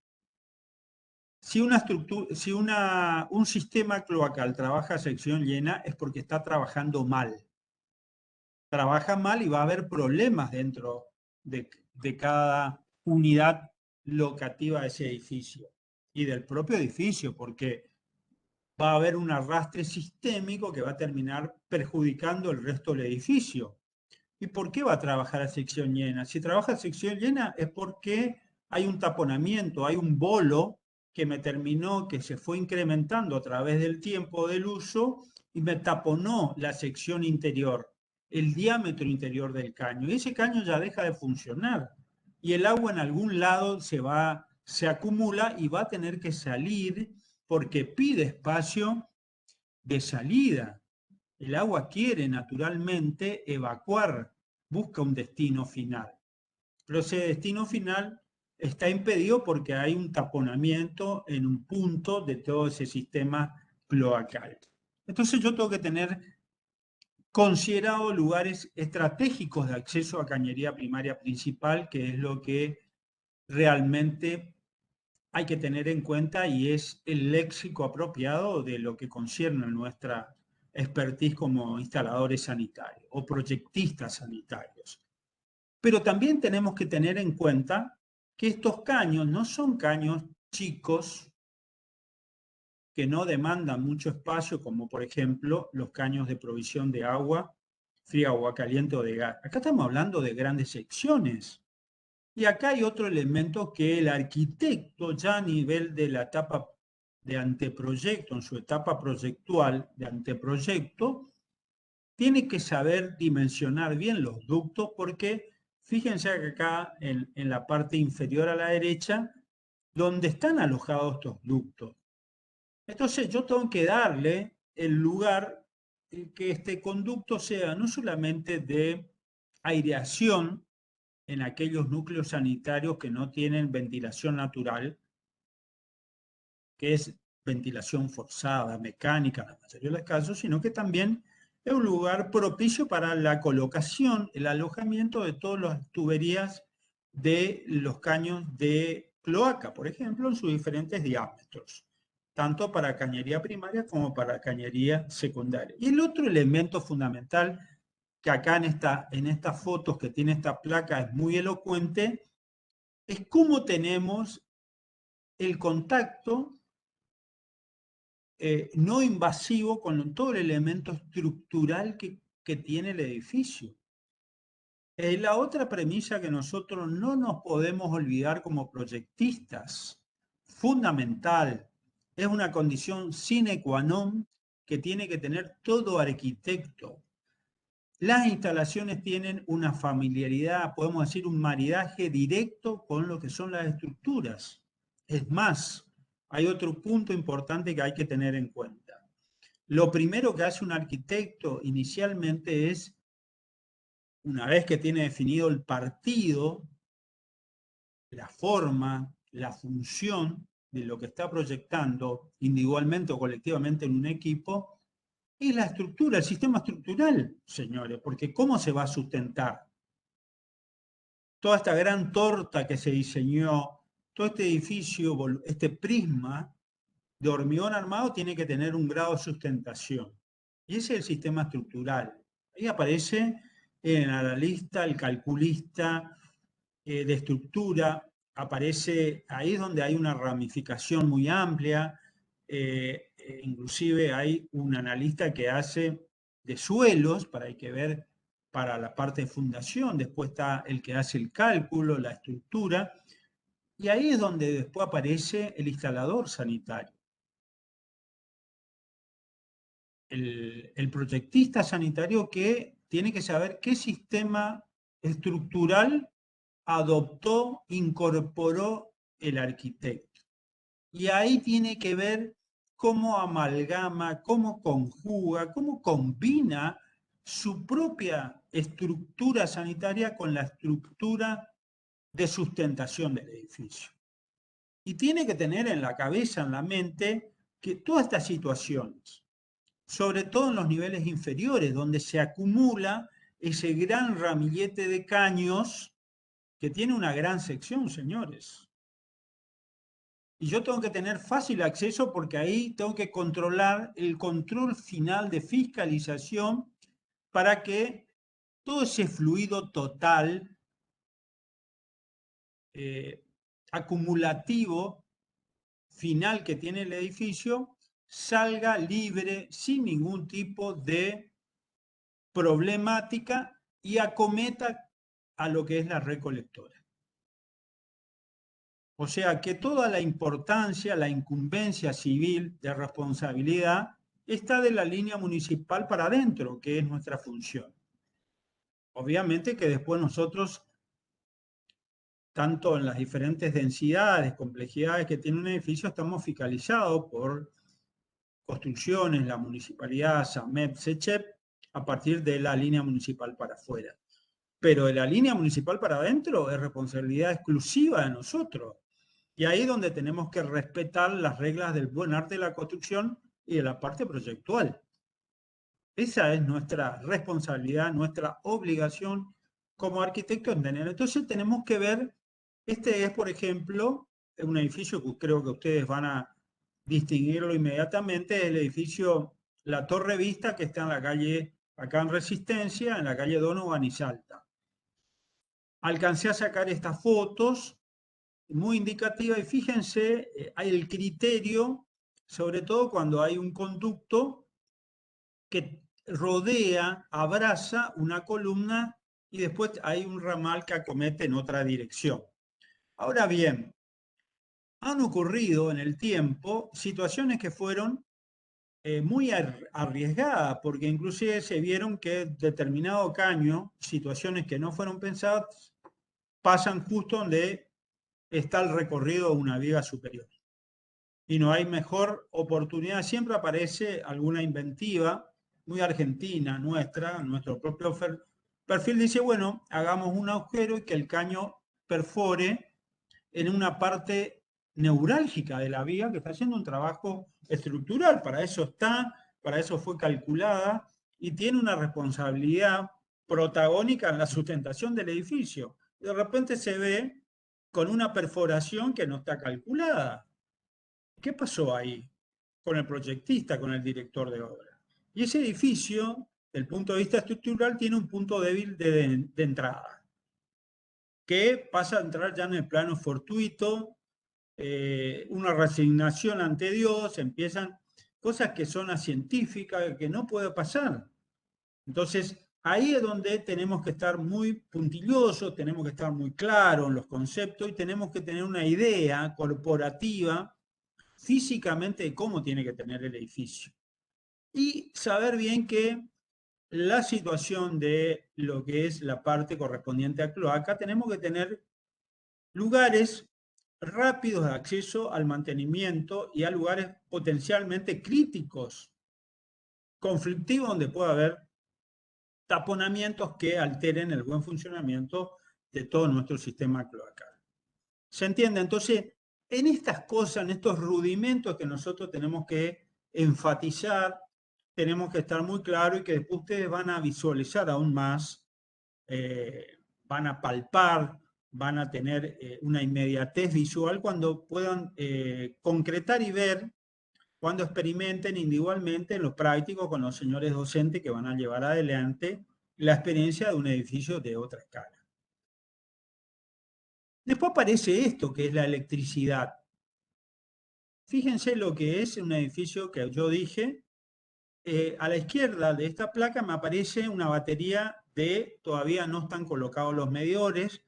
Si un sistema cloacal trabaja a sección llena es porque está trabajando mal. Trabaja mal y va a haber problemas dentro de cada unidad locativa de ese edificio y del propio edificio, porque va a haber un arrastre sistémico que va a terminar perjudicando el resto del edificio. ¿Y por qué va a trabajar a sección llena? Si trabaja a sección llena es porque hay un taponamiento, hay un bolo que se fue incrementando a través del tiempo del uso y me taponó la sección interior, el diámetro interior del caño. Y ese caño ya deja de funcionar. Y el agua en algún lado se acumula y va a tener que salir porque pide espacio de salida. El agua quiere naturalmente evacuar, busca un destino final. Pero ese destino final está impedido porque hay un taponamiento en un punto de todo ese sistema cloacal. Entonces yo tengo que tener considerado lugares estratégicos de acceso a cañería primaria principal, que es lo que realmente hay que tener en cuenta y es el léxico apropiado de lo que concierne a nuestra expertise como instaladores sanitarios o proyectistas sanitarios. Pero también tenemos que tener en cuenta que estos caños no son caños chicos que no demandan mucho espacio, como por ejemplo los caños de provisión de agua fría, agua caliente o de gas. Acá estamos hablando de grandes secciones. Y acá hay otro elemento que el arquitecto ya a nivel de la etapa de anteproyecto, en su etapa proyectual de anteproyecto, tiene que saber dimensionar bien los ductos porque fíjense que acá en la parte inferior a la derecha, donde están alojados estos ductos. Entonces yo tengo que darle el lugar que este conducto sea no solamente de aireación, en aquellos núcleos sanitarios que no tienen ventilación natural, que es ventilación forzada, mecánica en la mayoría de los casos, sino que también es un lugar propicio para la colocación, el alojamiento de todas las tuberías de los caños de cloaca, por ejemplo, en sus diferentes diámetros, tanto para cañería primaria como para cañería secundaria. Y el otro elemento fundamental, que acá en estas fotos que tiene esta placa es muy elocuente, es cómo tenemos el contacto no invasivo con todo el elemento estructural que tiene el edificio. La otra premisa que nosotros no nos podemos olvidar como proyectistas, fundamental, es una condición sine qua non que tiene que tener todo arquitecto. Las instalaciones tienen una familiaridad, podemos decir un maridaje directo con lo que son las estructuras. Es más, hay otro punto importante que hay que tener en cuenta. Lo primero que hace un arquitecto inicialmente es, una vez que tiene definido el partido, la forma, la función de lo que está proyectando individualmente o colectivamente en un equipo, es la estructura, el sistema estructural, señores, porque ¿cómo se va a sustentar? Toda esta gran torta que se diseñó, todo este edificio, este prisma de hormigón armado tiene que tener un grado de sustentación. Y ese es el sistema estructural. Ahí aparece el analista, el calculista de estructura, aparece, ahí es donde hay una ramificación muy amplia, inclusive hay un analista que hace de suelos, hay que ver para la parte de fundación, después está el que hace el cálculo, la estructura, y ahí es donde después aparece el instalador sanitario. El proyectista sanitario que tiene que saber qué sistema estructural adoptó, incorporó el arquitecto. Y ahí tiene que ver cómo amalgama, cómo conjuga, cómo combina su propia estructura sanitaria con la estructura de sustentación del edificio. Y tiene que tener en la cabeza, en la mente, que todas estas situaciones, sobre todo en los niveles inferiores, donde se acumula ese gran ramillete de caños que tiene una gran sección, señores. Y yo tengo que tener fácil acceso porque ahí tengo que controlar el control final de fiscalización para que todo ese fluido total acumulativo final que tiene el edificio salga libre sin ningún tipo de problemática y acometa a lo que es la recolectora. O sea que toda la importancia, la incumbencia civil de responsabilidad está de la línea municipal para adentro, que es nuestra función. Obviamente que después nosotros, tanto en las diferentes densidades, complejidades que tiene un edificio, estamos fiscalizados por construcciones, la municipalidad, SAMEP, SECHEP, a partir de la línea municipal para afuera. Pero de la línea municipal para adentro es responsabilidad exclusiva de nosotros. Y ahí es donde tenemos que respetar las reglas del buen arte de la construcción y de la parte proyectual. Esa es nuestra responsabilidad, nuestra obligación como arquitectos en tener. Entonces tenemos que ver, este es, por ejemplo, un edificio que creo que ustedes van a distinguirlo inmediatamente, es el edificio La Torre Vista, que está en la calle, acá en Resistencia, en la calle Donovan y Salta. Alcancé a sacar estas fotos, muy indicativa, y fíjense, hay el criterio, sobre todo cuando hay un conducto que rodea, abraza una columna y después hay un ramal que acomete en otra dirección. Ahora bien, han ocurrido en el tiempo situaciones que fueron muy arriesgadas, porque inclusive se vieron que determinado caño, situaciones que no fueron pensadas, pasan justo donde está el recorrido de una viga superior. Y no hay mejor oportunidad, siempre aparece alguna inventiva muy argentina nuestra, nuestro propio Perfil dice, bueno, hagamos un agujero y que el caño perfore en una parte neurálgica de la vía que está haciendo un trabajo estructural. Para eso está, para eso fue calculada y tiene una responsabilidad protagónica en la sustentación del edificio. De repente se ve con una perforación que no está calculada. ¿Qué pasó ahí con el proyectista, con el director de obra? Y ese edificio, desde el punto de vista estructural, tiene un punto débil de entrada, que pasa a entrar ya en el plano fortuito, una resignación ante Dios, empiezan cosas que son científicas, que no puede pasar. Entonces, ahí es donde tenemos que estar muy puntillosos, tenemos que estar muy claros en los conceptos y tenemos que tener una idea corporativa físicamente de cómo tiene que tener el edificio. Y saber bien que la situación de lo que es la parte correspondiente a cloaca, tenemos que tener lugares rápidos de acceso al mantenimiento y a lugares potencialmente críticos, conflictivos, donde pueda haber taponamientos que alteren el buen funcionamiento de todo nuestro sistema cloacal. ¿Se entiende? Entonces, en estas cosas, en estos rudimentos que nosotros tenemos que enfatizar, tenemos que estar muy claros y que después ustedes van a visualizar aún más, van a palpar, van a tener una inmediatez visual cuando puedan concretar y ver, cuando experimenten individualmente en los prácticos con los señores docentes que van a llevar adelante la experiencia de un edificio de otra escala. Después aparece esto, que es la electricidad. Fíjense lo que es un edificio que yo dije. A la izquierda de esta placa me aparece una batería de, todavía no están colocados los medidores,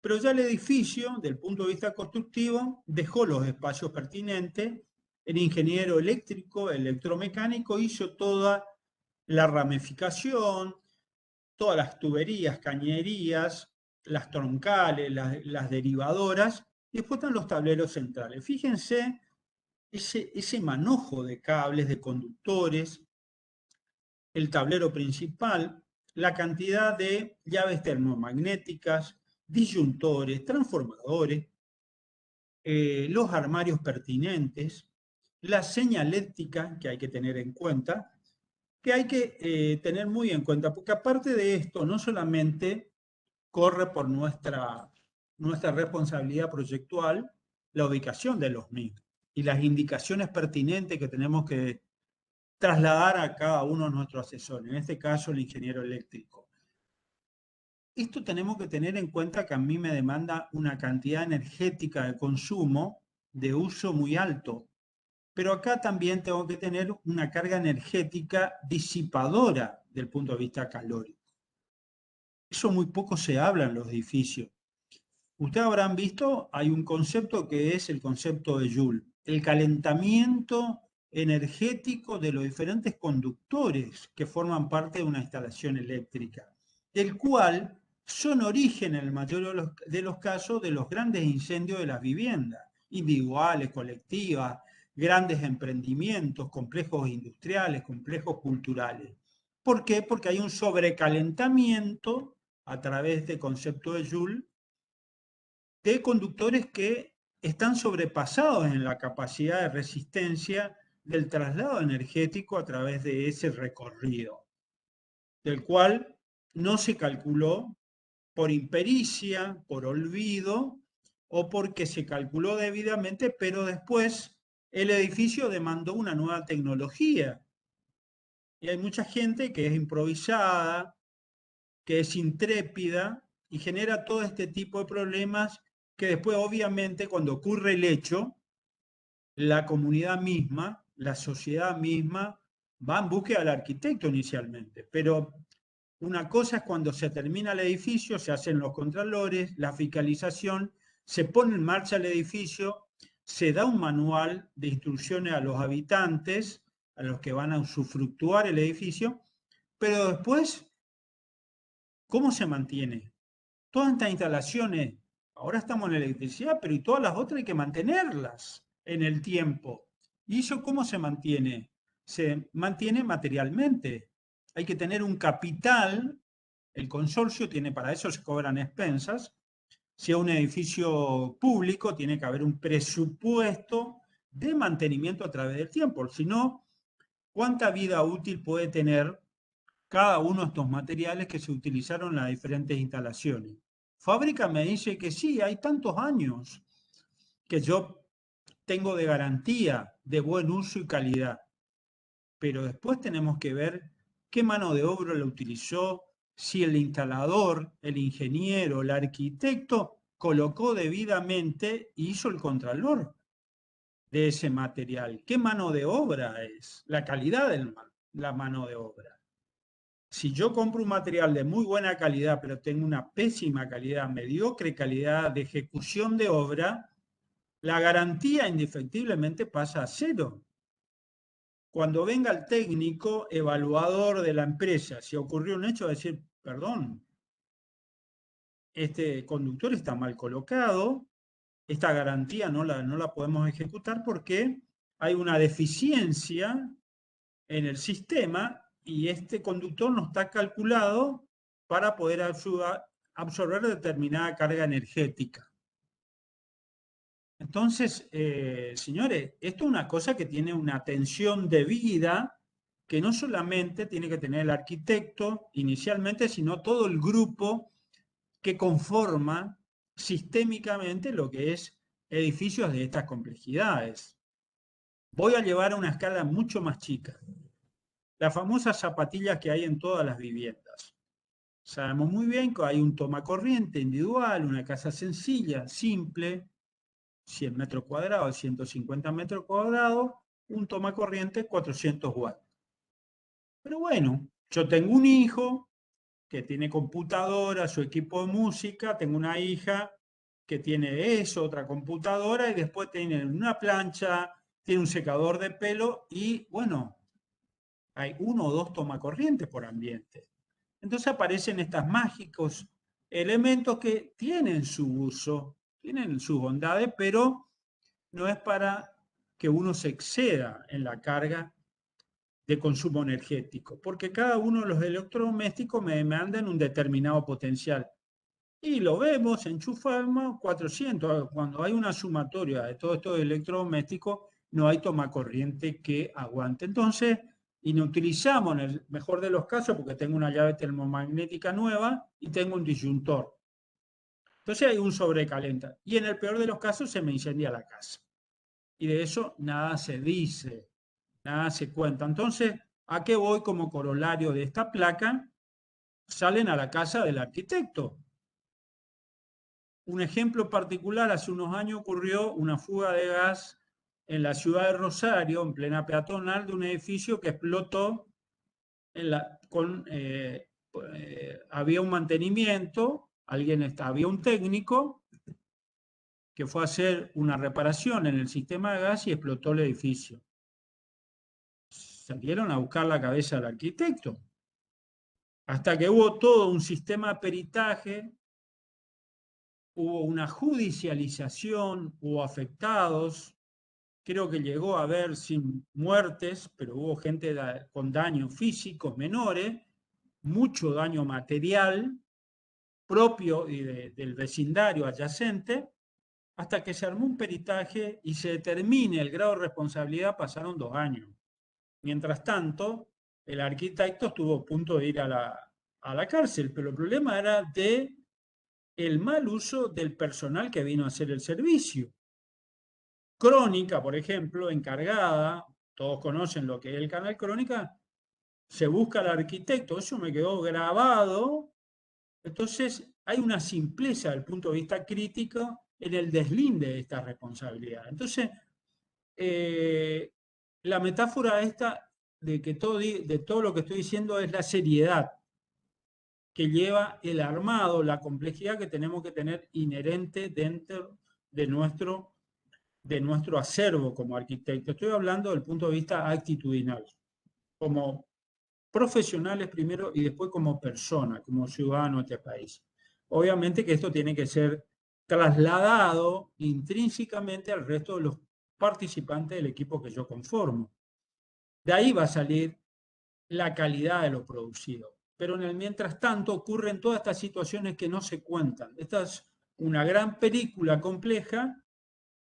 pero ya el edificio, del punto de vista constructivo, dejó los espacios pertinentes. El ingeniero eléctrico, electromecánico, hizo toda la ramificación, todas las tuberías, cañerías, las troncales, las derivadoras, y después están los tableros centrales. Fíjense ese manojo de cables, de conductores, el tablero principal, la cantidad de llaves termomagnéticas, disyuntores, transformadores, los armarios pertinentes, la señalética que hay que tener en cuenta, que hay que tener muy en cuenta, porque aparte de esto, no solamente corre por nuestra responsabilidad proyectual la ubicación de los mismos y las indicaciones pertinentes que tenemos que trasladar a cada uno de nuestros asesores, en este caso el ingeniero eléctrico. Esto tenemos que tener en cuenta que a mí me demanda una cantidad energética de consumo, de uso muy alto, pero acá también tengo que tener una carga energética disipadora del punto de vista calórico. Eso muy poco se habla en los edificios. Ustedes habrán visto, hay un concepto que es el concepto de Joule, el calentamiento energético de los diferentes conductores que forman parte de una instalación eléctrica, el cual son origen en el mayor de los casos de los grandes incendios de las viviendas, individuales, colectivas, grandes emprendimientos, complejos industriales, complejos culturales. ¿Por qué? Porque hay un sobrecalentamiento a través de este concepto de Joule de conductores que están sobrepasados en la capacidad de resistencia del traslado energético a través de ese recorrido, del cual no se calculó por impericia, por olvido o porque se calculó debidamente, pero después el edificio demandó una nueva tecnología. Y hay mucha gente que es improvisada, que es intrépida y genera todo este tipo de problemas que después, obviamente, cuando ocurre el hecho, la comunidad misma, la sociedad misma, va en búsqueda del arquitecto inicialmente. Pero una cosa es cuando se termina el edificio, se hacen los contralores, la fiscalización, se pone en marcha el edificio, se da un manual de instrucciones a los habitantes, a los que van a usufructuar el edificio, pero después, ¿cómo se mantiene? Todas estas instalaciones, ahora estamos en electricidad, pero y todas las otras hay que mantenerlas en el tiempo. ¿Y eso cómo se mantiene? Se mantiene materialmente. Hay que tener un capital El consorcio tiene, para eso se cobran expensas. Si es un edificio público, tiene que haber un presupuesto de mantenimiento a través del tiempo. Si no, ¿cuánta vida útil puede tener cada uno de estos materiales que se utilizaron en las diferentes instalaciones? Fábrica me dice que sí, hay tantos años que yo tengo de garantía, de buen uso y calidad. Pero después tenemos que ver qué mano de obra lo utilizó, si el instalador, el ingeniero, el arquitecto colocó debidamente y hizo el contralor de ese material. ¿Qué mano de obra es? La calidad de la mano de obra. Si yo compro un material de muy buena calidad, pero tengo una pésima calidad, mediocre calidad de ejecución de obra, la garantía indefectiblemente pasa a cero. Cuando venga el técnico evaluador de la empresa, si ocurrió un hecho, va a decir, perdón, este conductor está mal colocado, esta garantía no la podemos ejecutar porque hay una deficiencia en el sistema y este conductor no está calculado para poder absorber determinada carga energética. Entonces, señores, esto es una cosa que tiene una atención debida, que no solamente tiene que tener el arquitecto inicialmente, sino todo el grupo que conforma sistémicamente lo que es edificios de estas complejidades. Voy a llevar a una escala mucho más chica. Las famosas zapatillas que hay en todas las viviendas. Sabemos muy bien que hay un tomacorriente individual, una casa sencilla, simple, 100 metros cuadrados, 150 metros cuadrados, un tomacorriente 400 watts. Pero bueno, yo tengo un hijo que tiene computadora, su equipo de música, tengo una hija que tiene eso, otra computadora, y después tiene una plancha, tiene un secador de pelo y bueno, hay 1 o 2 tomacorrientes por ambiente. Entonces aparecen estos mágicos elementos que tienen su uso, tienen sus bondades, pero no es para que uno se exceda en la carga de consumo energético, porque cada uno de los electrodomésticos me demandan un determinado potencial. Y lo vemos, enchufamos 400. Cuando hay una sumatoria de todos estos electrodomésticos, no hay tomacorriente que aguante. Entonces, inutilizamos en el mejor de los casos, porque tengo una llave termomagnética nueva y tengo un disyuntor. Entonces hay un sobrecalenta. Y en el peor de los casos se me incendia la casa. Y de eso nada se dice, nada se cuenta. Entonces, ¿a qué voy como corolario de esta placa? Salen a la casa del arquitecto. Un ejemplo particular, hace unos años ocurrió una fuga de gas en la ciudad de Rosario, en plena peatonal, de un edificio que explotó. Había un mantenimiento, había un técnico que fue a hacer una reparación en el sistema de gas y explotó el edificio. Salieron a buscar la cabeza del arquitecto. Hasta que hubo todo un sistema de peritaje, hubo una judicialización, hubo afectados, creo que llegó a haber sin muertes, pero hubo gente con daños físicos menores, mucho daño material propio y del vecindario adyacente, hasta que se armó un peritaje y se determine el grado de responsabilidad. Pasaron 2 años. Mientras tanto, el arquitecto estuvo a punto de ir a la cárcel, pero el problema era el mal uso del personal que vino a hacer el servicio. Crónica, por ejemplo, encargada, todos conocen lo que es el canal Crónica, se busca al arquitecto, eso me quedó grabado. Entonces, hay una simpleza desde el punto de vista crítico en el deslinde de esta responsabilidad. Entonces, la metáfora esta de todo lo que estoy diciendo es la seriedad que lleva el armado, la complejidad que tenemos que tener inherente dentro de nuestro acervo como arquitecto. Estoy hablando del punto de vista actitudinal, como profesionales primero y después como persona, como ciudadano de este país. Obviamente que esto tiene que ser trasladado intrínsecamente al resto de los participantes del equipo que yo conformo. De ahí va a salir la calidad de lo producido. pero en el mientras tanto ocurren todas estas situaciones que no se cuentan. Esta es una gran película compleja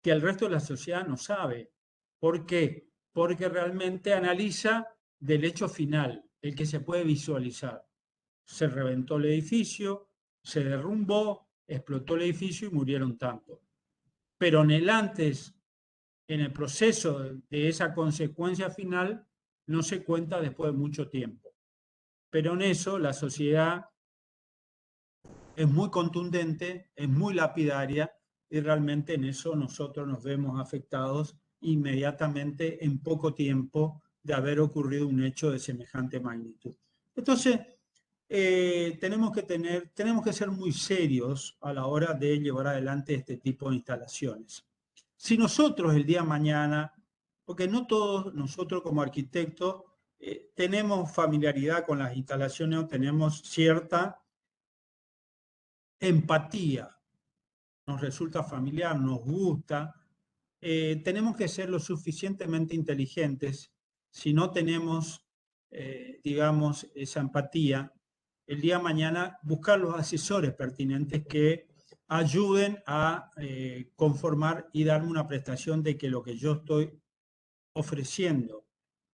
que el resto de la sociedad no sabe. ¿Por qué? Porque realmente analiza del hecho final, el que se puede visualizar. Se reventó el edificio, se derrumbó, explotó el edificio y murieron tantos. Pero en el antes, en el proceso de esa consecuencia final, no se cuenta después de mucho tiempo. Pero en eso la sociedad es muy contundente, es muy lapidaria y realmente en eso nosotros nos vemos afectados inmediatamente en poco tiempo de haber ocurrido un hecho de semejante magnitud. Entonces, tenemos que ser muy serios a la hora de llevar adelante este tipo de instalaciones. Si nosotros el día de mañana, porque no todos nosotros como arquitectos tenemos familiaridad con las instalaciones o tenemos cierta empatía, nos resulta familiar, nos gusta, tenemos que ser lo suficientemente inteligentes. Si no tenemos, digamos, esa empatía, el día de mañana buscar los asesores pertinentes que ayuden a conformar y darme una prestación de que lo que yo estoy ofreciendo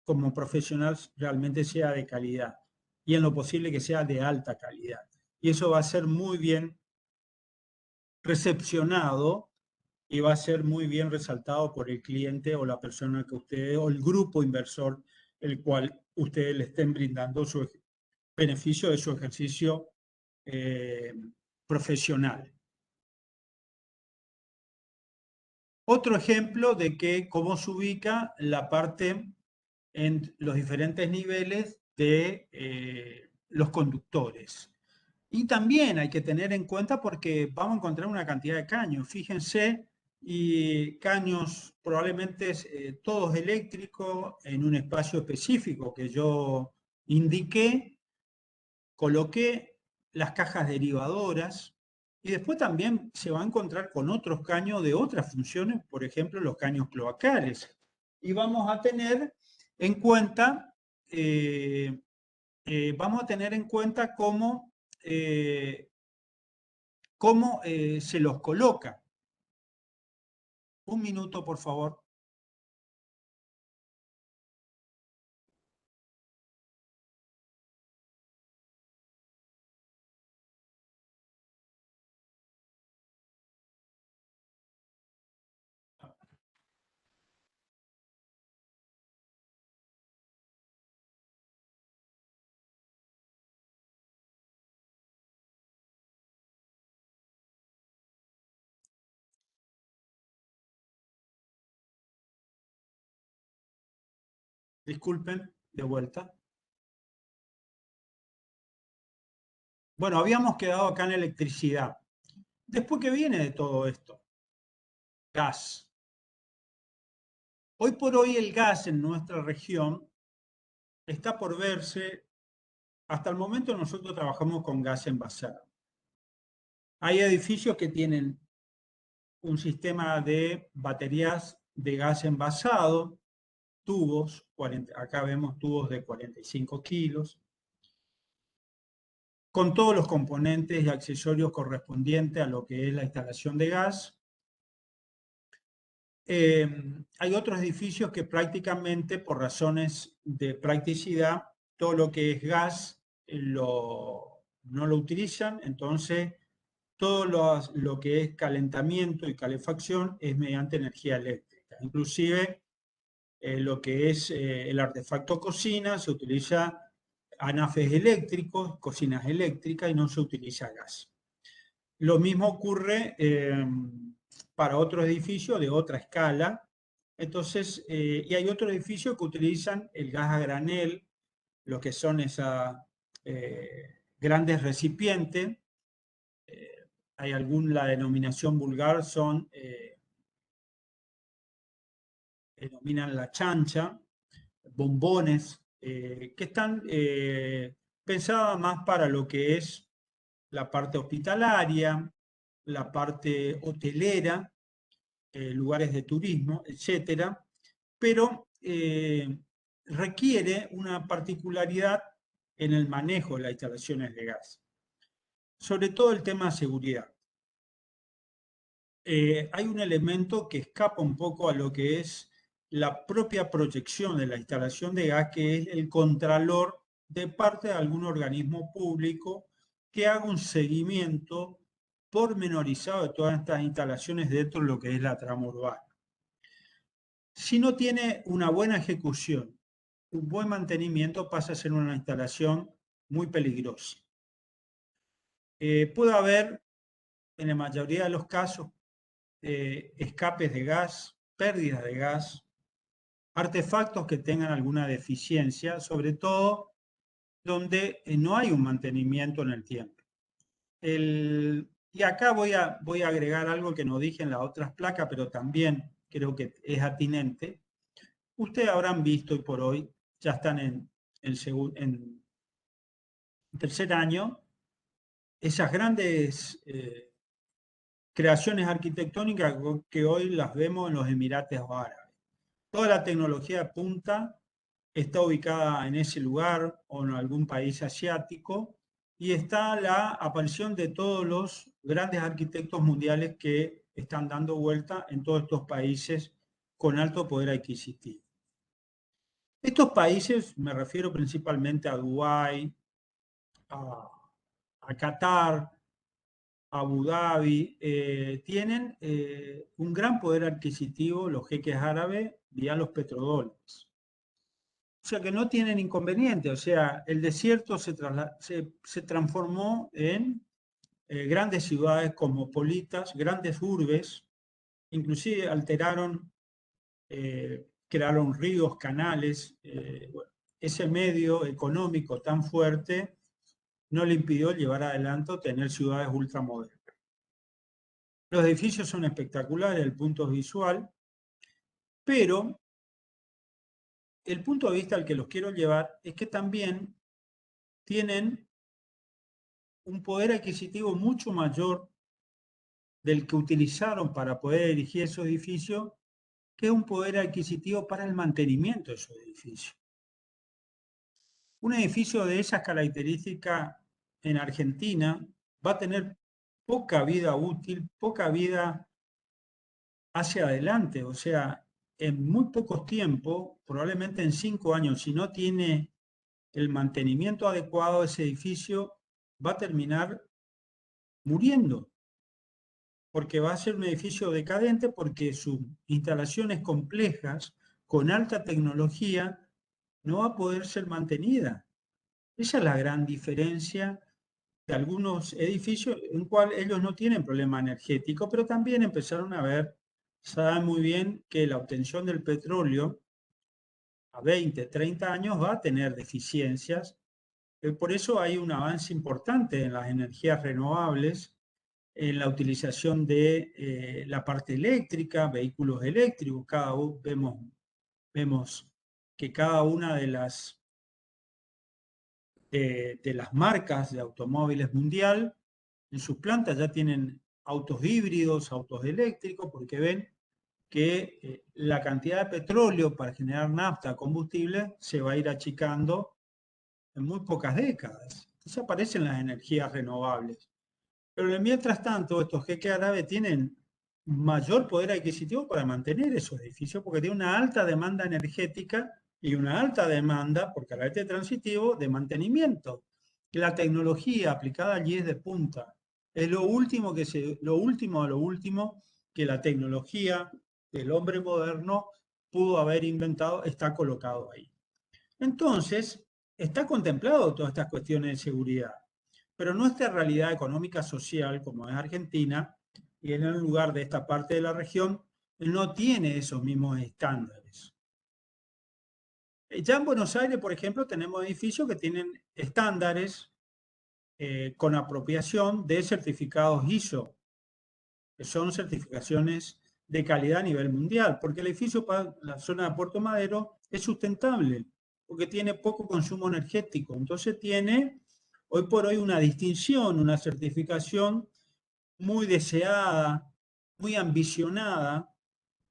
como profesional realmente sea de calidad y en lo posible que sea de alta calidad. Y eso va a ser muy bien recepcionado y va a ser muy bien resaltado por el cliente o la persona que ustedes o el grupo inversor el cual ustedes le estén brindando su beneficio de su ejercicio profesional. Otro ejemplo de que cómo se ubica la parte en los diferentes niveles de los conductores. Y también hay que tener en cuenta porque vamos a encontrar una cantidad de caños. Fíjense, y caños probablemente todos eléctricos en un espacio específico que yo indiqué, coloqué las cajas derivadoras y después también se va a encontrar con otros caños de otras funciones, por ejemplo, los caños cloacales. Y vamos a tener en cuenta, cómo se los coloca. Un minuto, por favor. Disculpen, de vuelta. Bueno, habíamos quedado acá en electricidad. Después, ¿qué viene de todo esto? Gas. Hoy por hoy el gas en nuestra región está por verse. Hasta el momento nosotros trabajamos con gas envasado. Hay edificios que tienen un sistema de baterías de gas envasado, tubos, acá vemos tubos de 45 kilos, con todos los componentes y accesorios correspondientes a lo que es la instalación de gas. Hay otros edificios que prácticamente por razones de practicidad, todo lo que es gas no lo utilizan, entonces todo lo que es calentamiento y calefacción es mediante energía eléctrica. Inclusive lo que es el artefacto cocina se utiliza anafes eléctricos, cocinas eléctricas y no se utiliza gas. Lo mismo ocurre para otros edificios de otra escala. Entonces, y hay otros edificios que utilizan el gas a granel, lo que son esas grandes recipientes. Hay la denominación vulgar denominan la chancha, bombones, que están pensadas más para lo que es la parte hospitalaria, la parte hotelera, lugares de turismo, etcétera, pero requiere una particularidad en el manejo de las instalaciones de gas. Sobre todo el tema de seguridad. Hay un elemento que escapa un poco a lo que es la propia proyección de la instalación de gas, que es el contralor de parte de algún organismo público que haga un seguimiento pormenorizado de todas estas instalaciones dentro de lo que es la trama urbana. Si no tiene una buena ejecución, un buen mantenimiento, pasa a ser una instalación muy peligrosa. Puede haber, en la mayoría de los casos, escapes de gas, pérdidas de gas, artefactos que tengan alguna deficiencia, sobre todo donde no hay un mantenimiento en el tiempo. Y acá voy a agregar algo que no dije en las otras placas, pero también creo que es atinente. Ustedes habrán visto y por hoy ya están en tercer año esas grandes creaciones arquitectónicas que hoy las vemos en los Emiratos Árabes. Toda la tecnología de punta está ubicada en ese lugar o en algún país asiático, y está la aparición de todos los grandes arquitectos mundiales que están dando vuelta en todos estos países con alto poder adquisitivo. Estos países, me refiero principalmente a Dubái, a Qatar, a Abu Dhabi, tienen un gran poder adquisitivo los jeques árabes vía los petrodólares. O sea que no tienen inconveniente, o sea, el desierto se transformó en grandes ciudades cosmopolitas, grandes urbes, inclusive alteraron, crearon ríos, canales. Bueno, ese medio económico tan fuerte no le impidió llevar adelante o tener ciudades ultramodernas. Los edificios son espectaculares, el punto visual, pero el punto de vista al que los quiero llevar es que también tienen un poder adquisitivo mucho mayor del que utilizaron para poder erigir esos edificios, que es un poder adquisitivo para el mantenimiento de esos edificios. Un edificio de esas características en Argentina va a tener poca vida útil, poca vida hacia adelante, o sea, en muy pocos tiempos, probablemente en 5 años, si no tiene el mantenimiento adecuado de ese edificio, va a terminar muriendo, porque va a ser un edificio decadente, porque sus instalaciones complejas, con alta tecnología, no va a poder ser mantenida. Esa es la gran diferencia de algunos edificios en cual ellos no tienen problema energético, pero también empezaron a ver, saben muy bien que la obtención del petróleo a 20, 30 años va a tener deficiencias. Por eso hay un avance importante en las energías renovables, en la utilización de la parte eléctrica, vehículos eléctricos. Vemos que cada una de las marcas de automóviles mundial en sus plantas ya tienen autos híbridos, autos eléctricos, porque ven que la cantidad de petróleo para generar nafta, combustible, se va a ir achicando en muy pocas décadas. Entonces aparecen las energías renovables. Pero mientras tanto, estos jeques árabes tienen mayor poder adquisitivo para mantener esos edificios, porque tienen una alta demanda energética y una alta demanda, por carácter transitivo, de mantenimiento. La tecnología aplicada allí es de punta. Es lo último que la tecnología del hombre moderno pudo haber inventado, está colocado ahí. Entonces, está contemplado todas estas cuestiones de seguridad, pero nuestra realidad económica social, como es Argentina, y en el lugar de esta parte de la región, no tiene esos mismos estándares. Ya en Buenos Aires, por ejemplo, tenemos edificios que tienen estándares con apropiación de certificados ISO, que son certificaciones de calidad a nivel mundial, porque el edificio para la zona de Puerto Madero es sustentable, porque tiene poco consumo energético. Entonces tiene hoy por hoy una distinción, una certificación muy deseada, muy ambicionada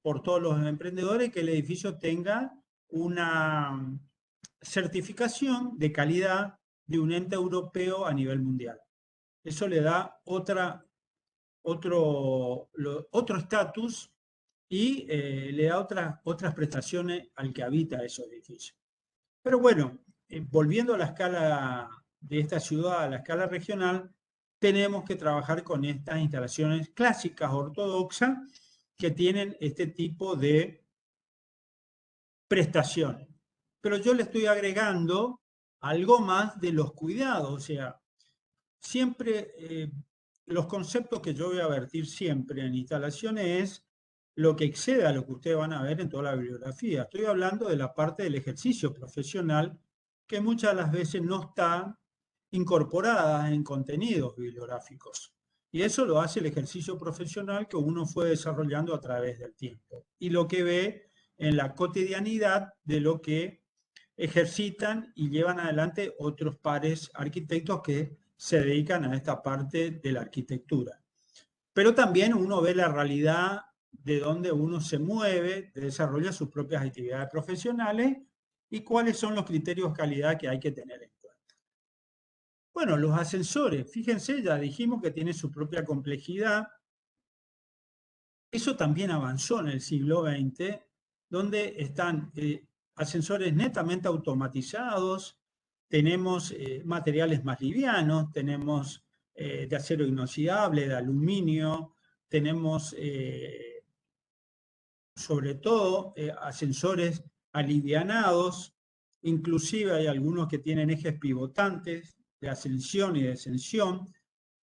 por todos los emprendedores, que el edificio tenga una certificación de calidad de un ente europeo a nivel mundial. Eso le da otro estatus y le da otras prestaciones al que habita esos edificios. Pero bueno, volviendo a la escala de esta ciudad, a la escala regional, tenemos que trabajar con estas instalaciones clásicas, ortodoxas, que tienen este tipo de prestaciones. Pero yo le estoy agregando algo más de los cuidados, o sea, siempre los conceptos que yo voy a vertir siempre en instalaciones es lo que excede a lo que ustedes van a ver en toda la bibliografía. Estoy hablando de la parte del ejercicio profesional que muchas de las veces no está incorporada en contenidos bibliográficos. Y eso lo hace el ejercicio profesional que uno fue desarrollando a través del tiempo. Y lo que ve en la cotidianidad de lo que ejercitan y llevan adelante otros pares arquitectos que se dedican a esta parte de la arquitectura. Pero también uno ve la realidad de donde uno se mueve, desarrolla sus propias actividades profesionales y cuáles son los criterios de calidad que hay que tener en cuenta. Bueno, los ascensores, fíjense, ya dijimos que tiene su propia complejidad. Eso también avanzó en el siglo XX, donde están ascensores netamente automatizados, tenemos materiales más livianos, tenemos de acero inoxidable, de aluminio, tenemos sobre todo ascensores alivianados, inclusive hay algunos que tienen ejes pivotantes de ascensión y descensión,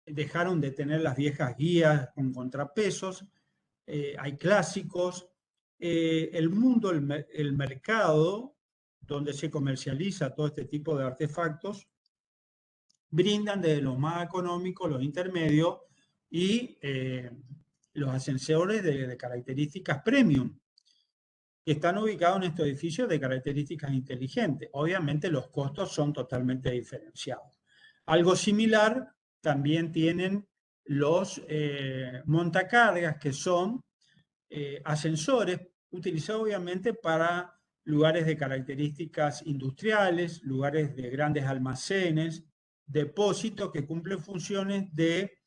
dejaron de tener las viejas guías con contrapesos, hay clásicos, el mundo, el mercado donde se comercializa todo este tipo de artefactos, brindan desde los más económicos, los intermedios y los ascensores de características premium, que están ubicados en estos edificios de características inteligentes. Obviamente los costos son totalmente diferenciados. Algo similar también tienen los montacargas, que son ascensores utilizados obviamente para lugares de características industriales, lugares de grandes almacenes, depósitos que cumplen funciones de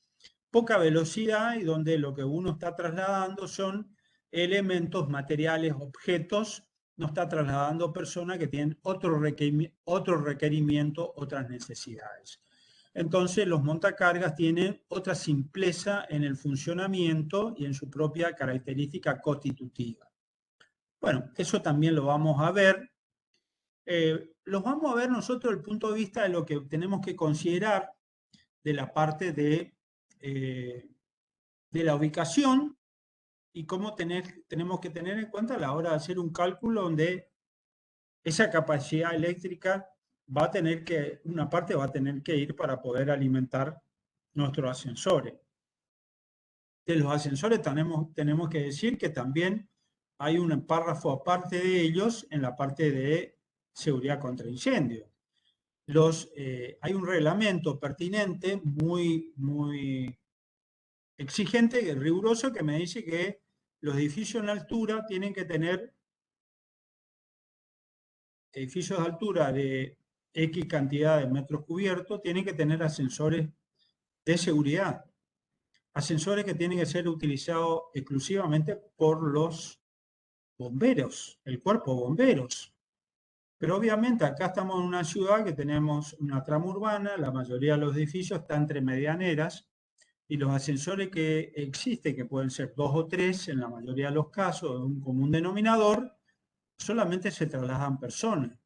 poca velocidad y donde lo que uno está trasladando son elementos, materiales, objetos, no está trasladando personas que tienen otro requerimiento, otras necesidades. Entonces los montacargas tienen otra simpleza en el funcionamiento y en su propia característica constitutiva. Bueno, eso también lo vamos a ver. Los vamos a ver nosotros desde el punto de vista de lo que tenemos que considerar de la parte de la ubicación y cómo tenemos que tener en cuenta a la hora de hacer un cálculo donde esa capacidad eléctrica va a tener que, una parte va a tener que ir para poder alimentar nuestros ascensores. De los ascensores tenemos que decir que también hay un párrafo aparte de ellos en la parte de seguridad contra incendio. Hay un reglamento pertinente muy exigente y riguroso que me dice que los edificios en altura tienen que tener edificios de altura de X cantidad de metros cubiertos, tienen que tener ascensores de seguridad. Ascensores que tienen que ser utilizados exclusivamente por los bomberos, el cuerpo de bomberos. Pero obviamente acá estamos en una ciudad que tenemos una trama urbana, la mayoría de los edificios están entre medianeras y los ascensores que existen, que pueden ser 2 o 3 en la mayoría de los casos, un común denominador, solamente se trasladan personas.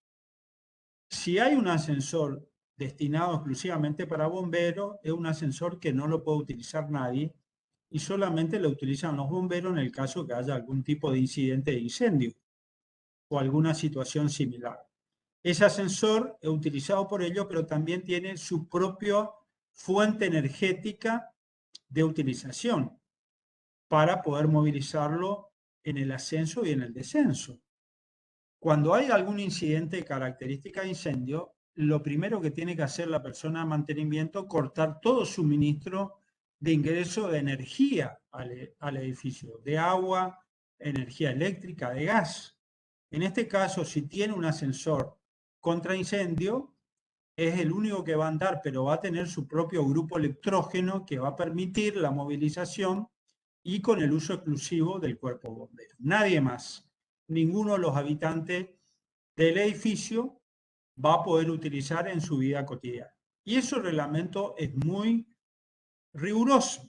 Si hay un ascensor destinado exclusivamente para bomberos, es un ascensor que no lo puede utilizar nadie y solamente lo utilizan los bomberos en el caso que haya algún tipo de incidente de incendio o alguna situación similar. Ese ascensor es utilizado por ellos, pero también tiene su propia fuente energética de utilización para poder movilizarlo en el ascenso y en el descenso. Cuando hay algún incidente de característica de incendio, lo primero que tiene que hacer la persona de mantenimiento es cortar todo suministro de ingreso de energía al edificio, de agua, energía eléctrica, de gas. En este caso, si tiene un ascensor contra incendio, es el único que va a andar, pero va a tener su propio grupo electrógeno que va a permitir la movilización y con el uso exclusivo del cuerpo bombero. Nadie más, ninguno de los habitantes del edificio va a poder utilizar en su vida cotidiana. Y ese reglamento es muy riguroso.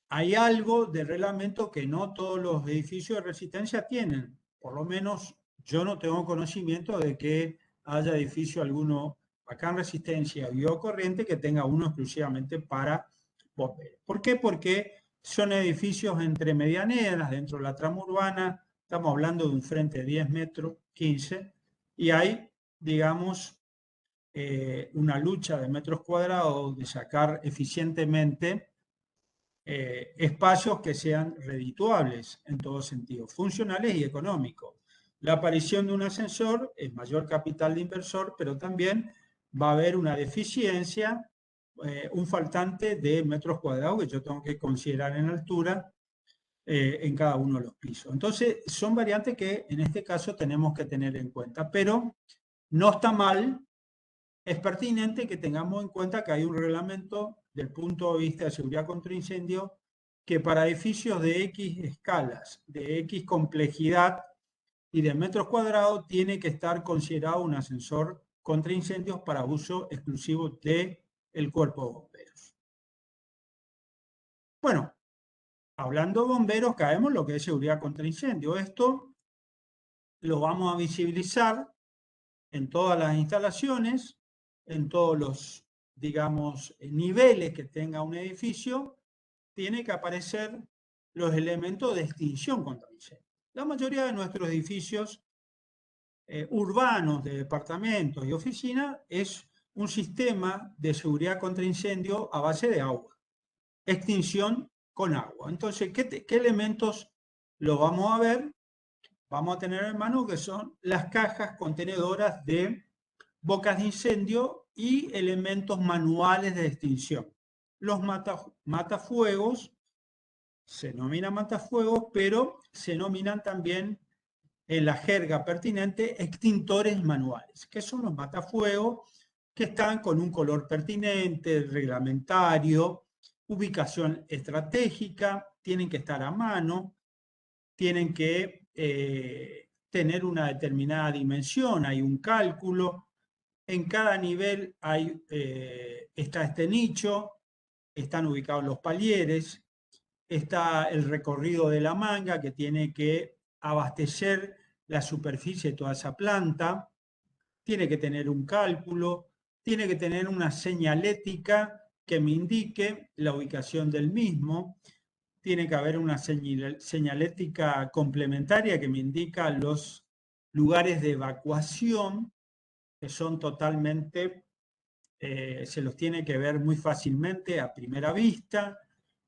Hay algo del reglamento que no todos los edificios de resistencia tienen. Por lo menos yo no tengo conocimiento de que haya edificio alguno acá en Resistencia o Corriente que tenga uno exclusivamente para bomberos. ¿Por qué? Porque son edificios entre medianeras, dentro de la trama urbana, estamos hablando de un frente de 10 metros, 15, y hay, digamos, una lucha de metros cuadrados de sacar eficientemente espacios que sean redituables en todo sentido, funcionales y económicos. La aparición de un ascensor es mayor capital de inversor, pero también va a haber una deficiencia, un faltante de metros cuadrados que yo tengo que considerar en altura en cada uno de los pisos. Entonces, son variantes que en este caso tenemos que tener en cuenta, pero no está mal. Es pertinente que tengamos en cuenta que hay un reglamento del punto de vista de seguridad contra incendio que para edificios de X escalas, de X complejidad y de metros cuadrados tiene que estar considerado un ascensor contra incendios para uso exclusivo del cuerpo de bomberos. Bueno, hablando de bomberos, caemos en lo que es seguridad contra incendio. Esto lo vamos a visibilizar en todas las instalaciones, en todos los, digamos, niveles que tenga un edificio, tiene que aparecer los elementos de extinción contra incendios. La mayoría de nuestros edificios urbanos, de departamentos y oficinas, es un sistema de seguridad contra incendio a base de agua. Extinción con agua. Entonces, ¿qué elementos lo vamos a ver? Vamos a tener en mano que son las cajas contenedoras de bocas de incendio y elementos manuales de extinción. Los matafuegos, se denominan matafuegos, pero se denominan también en la jerga pertinente extintores manuales, que son los matafuegos que están con un color pertinente, reglamentario, ubicación estratégica, tienen que estar a mano, tienen que tener una determinada dimensión, hay un cálculo. En cada nivel está este nicho, están ubicados los palieres, está el recorrido de la manga que tiene que abastecer la superficie de toda esa planta, tiene que tener un cálculo, tiene que tener una señalética que me indique la ubicación del mismo, tiene que haber una señalética complementaria que me indica los lugares de evacuación, que son totalmente, se los tiene que ver muy fácilmente a primera vista,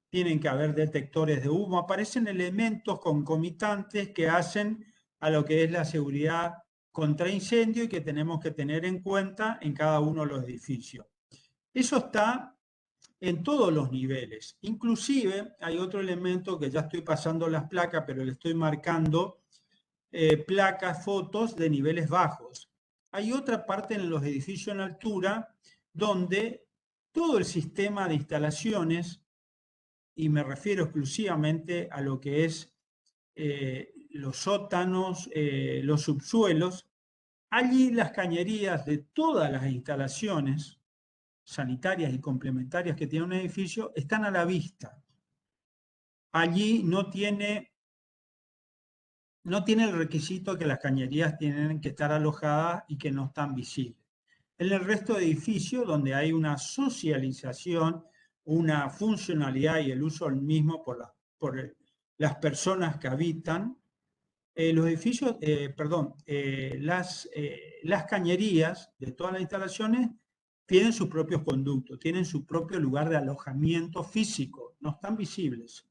tienen que haber detectores de humo, aparecen elementos concomitantes que hacen a lo que es la seguridad contra incendio y que tenemos que tener en cuenta en cada uno de los edificios. Eso está en todos los niveles. Inclusive hay otro elemento que ya estoy pasando las placas, pero le estoy marcando placas, fotos de niveles bajos. Hay otra parte en los edificios en altura donde todo el sistema de instalaciones, y me refiero exclusivamente a lo que es los sótanos, los subsuelos, allí las cañerías de todas las instalaciones sanitarias y complementarias que tiene un edificio están a la vista. Allí no tiene el requisito que las cañerías tienen que estar alojadas y que no están visibles. En el resto de edificios, donde hay una socialización, una funcionalidad y el uso del mismo por las personas que habitan, los edificios, las cañerías de todas las instalaciones tienen sus propios conductos, tienen su propio lugar de alojamiento físico, no están visibles.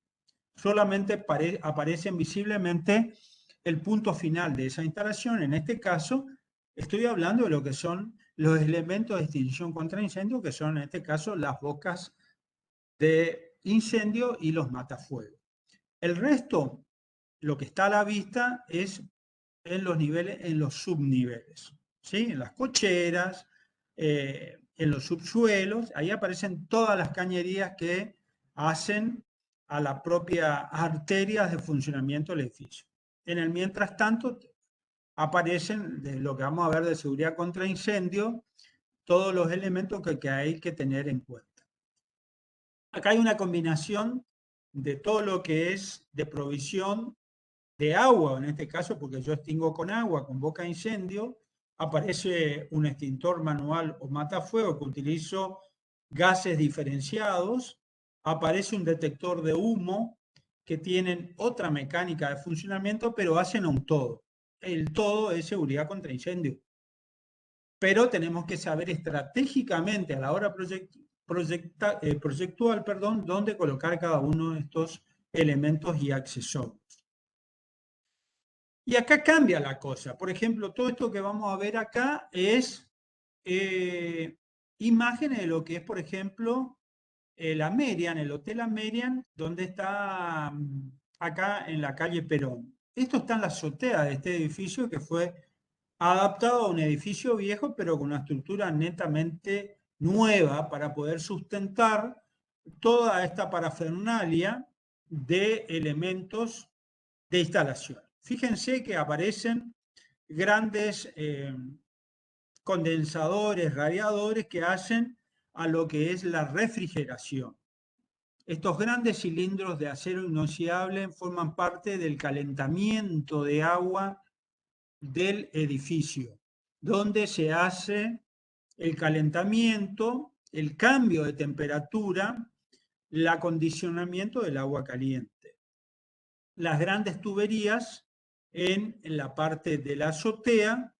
Solamente aparecen visiblemente el punto final de esa instalación. En este caso, estoy hablando de lo que son los elementos de extinción contra incendio, que son en este caso las bocas de incendio y los matafuegos. El resto, lo que está a la vista es en los niveles, en los subniveles, ¿sí? En las cocheras, en los subsuelos. Ahí aparecen todas las cañerías que hacen a las propias arterias de funcionamiento del edificio. En el mientras tanto, aparecen de lo que vamos a ver de seguridad contra incendio, todos los elementos que hay que tener en cuenta. Acá hay una combinación de todo lo que es de provisión de agua, en este caso, porque yo extingo con agua, con boca de incendio, aparece un extintor manual o matafuego que utilizo gases diferenciados, aparece un detector de humo que tienen otra mecánica de funcionamiento, pero hacen un todo. El todo es seguridad contra incendio. Pero tenemos que saber estratégicamente a la hora proyectual, dónde colocar cada uno de estos elementos y accesorios. Y acá cambia la cosa. Por ejemplo, todo esto que vamos a ver acá es imágenes de lo que es, por ejemplo, la Merian, el Hotel Amerian, donde está acá en la calle Perón. Esto está en la azotea de este edificio que fue adaptado a un edificio viejo, pero con una estructura netamente nueva para poder sustentar toda esta parafernalia de elementos de instalación. Fíjense que aparecen grandes condensadores, radiadores que hacen a lo que es la refrigeración. Estos grandes cilindros de acero inoxidable forman parte del calentamiento de agua del edificio, donde se hace el calentamiento, el cambio de temperatura, el acondicionamiento del agua caliente. Las grandes tuberías en la parte de la azotea,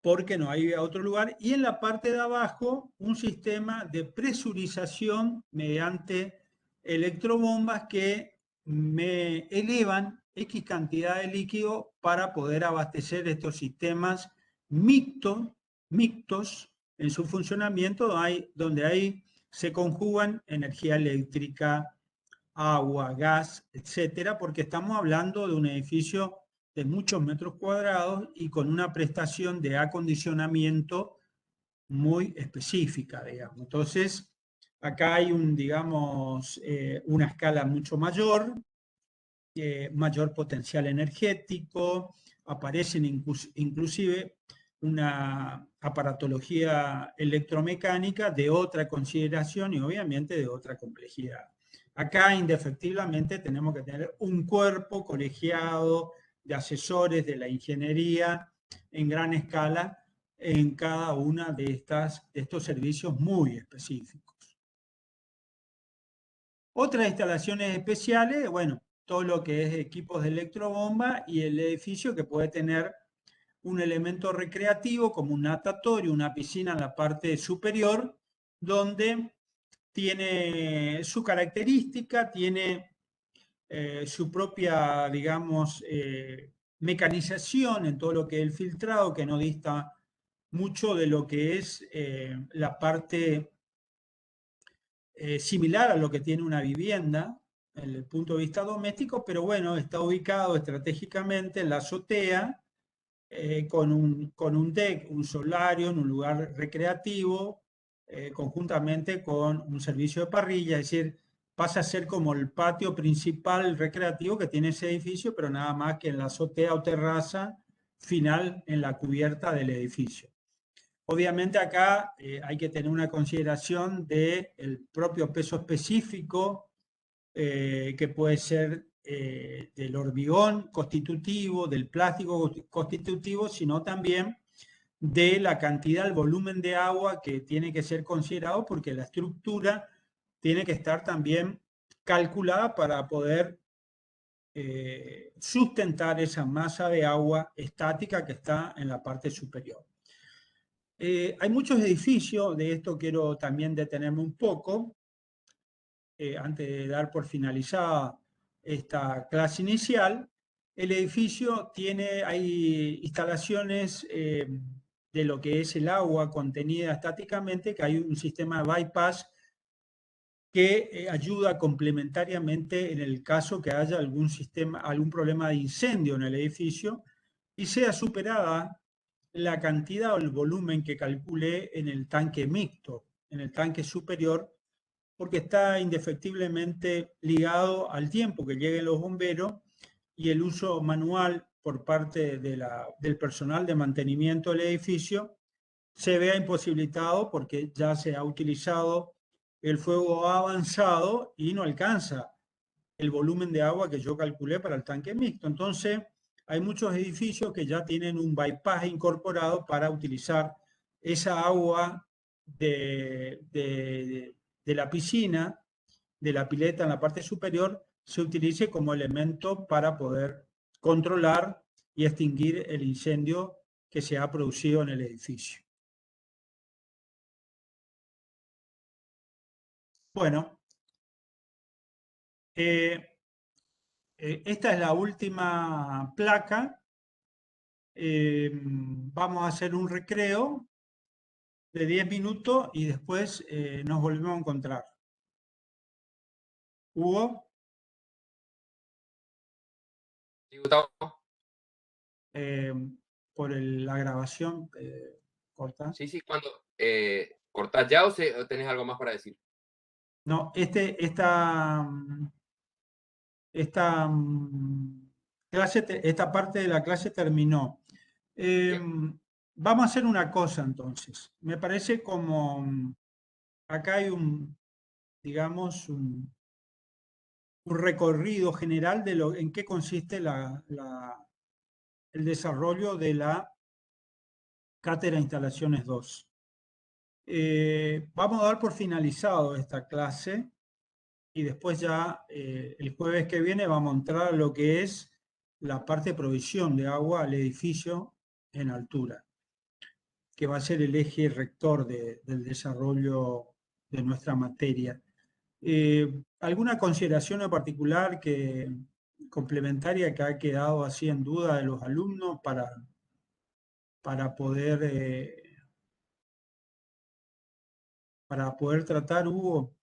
porque no hay otro lugar, y en la parte de abajo un sistema de presurización mediante electrobombas que me elevan X cantidad de líquido para poder abastecer estos sistemas mixtos en su funcionamiento, donde ahí se conjugan energía eléctrica, agua, gas, etcétera, porque estamos hablando de un edificio de muchos metros cuadrados y con una prestación de acondicionamiento muy específica, digamos. Entonces, acá hay una escala mucho mayor, mayor potencial energético, aparecen inclusive una aparatología electromecánica de otra consideración y obviamente de otra complejidad. Acá indefectiblemente tenemos que tener un cuerpo colegiado de asesores de la ingeniería en gran escala en cada una de estos servicios muy específicos. Otras instalaciones especiales, bueno, todo lo que es equipos de electrobomba y el edificio que puede tener un elemento recreativo como un natatorio, una piscina en la parte superior, donde tiene su característica, tiene su propia, mecanización en todo lo que es el filtrado, que no dista mucho de lo que es la parte similar a lo que tiene una vivienda, desde el punto de vista doméstico, pero bueno, está ubicado estratégicamente en la azotea, con un deck, un solario, en un lugar recreativo, conjuntamente con un servicio de parrilla, es decir, pasa a ser como el patio principal recreativo que tiene ese edificio, pero nada más que en la azotea o terraza final en la cubierta del edificio. Obviamente acá hay que tener una consideración del propio peso específico, que puede ser del hormigón constitutivo, del plástico constitutivo, sino también de la cantidad, el volumen de agua que tiene que ser considerado, porque la estructura tiene que estar también calculada para poder sustentar esa masa de agua estática que está en la parte superior. Hay muchos edificios, de esto quiero también detenerme un poco, antes de dar por finalizada esta clase inicial. El edificio hay instalaciones de lo que es el agua contenida estáticamente, que hay un sistema de bypass que ayuda complementariamente en el caso que haya algún problema de incendio en el edificio y sea superada la cantidad o el volumen que calculé en el tanque mixto, en el tanque superior, porque está indefectiblemente ligado al tiempo que lleguen los bomberos y el uso manual por parte del personal de mantenimiento del edificio se vea imposibilitado porque ya se ha utilizado el fuego avanzado y no alcanza el volumen de agua que yo calculé para el tanque mixto. Entonces, hay muchos edificios que ya tienen un bypass incorporado para utilizar esa agua de la piscina, de la pileta en la parte superior, se utilice como elemento para poder controlar y extinguir el incendio que se ha producido en el edificio. Bueno, esta es la última placa. Vamos a hacer un recreo de 10 minutos y después nos volvemos a encontrar. Hugo, Sí, Gustavo. por la grabación, corta. Sí, cuando cortás ya o tenés algo más para decir. No, esta parte de la clase terminó. Vamos a hacer una cosa entonces. Me parece como acá hay digamos, un recorrido general de en qué consiste el desarrollo de la Cátedra Instalaciones 2. Vamos a dar por finalizado esta clase y después ya el jueves que viene vamos a entrar a lo que es la parte de provisión de agua al edificio en altura, que va a ser el eje rector del desarrollo de nuestra materia. ¿Alguna consideración en particular complementaria que ha quedado así en duda de los alumnos para poder tratar, Hugo?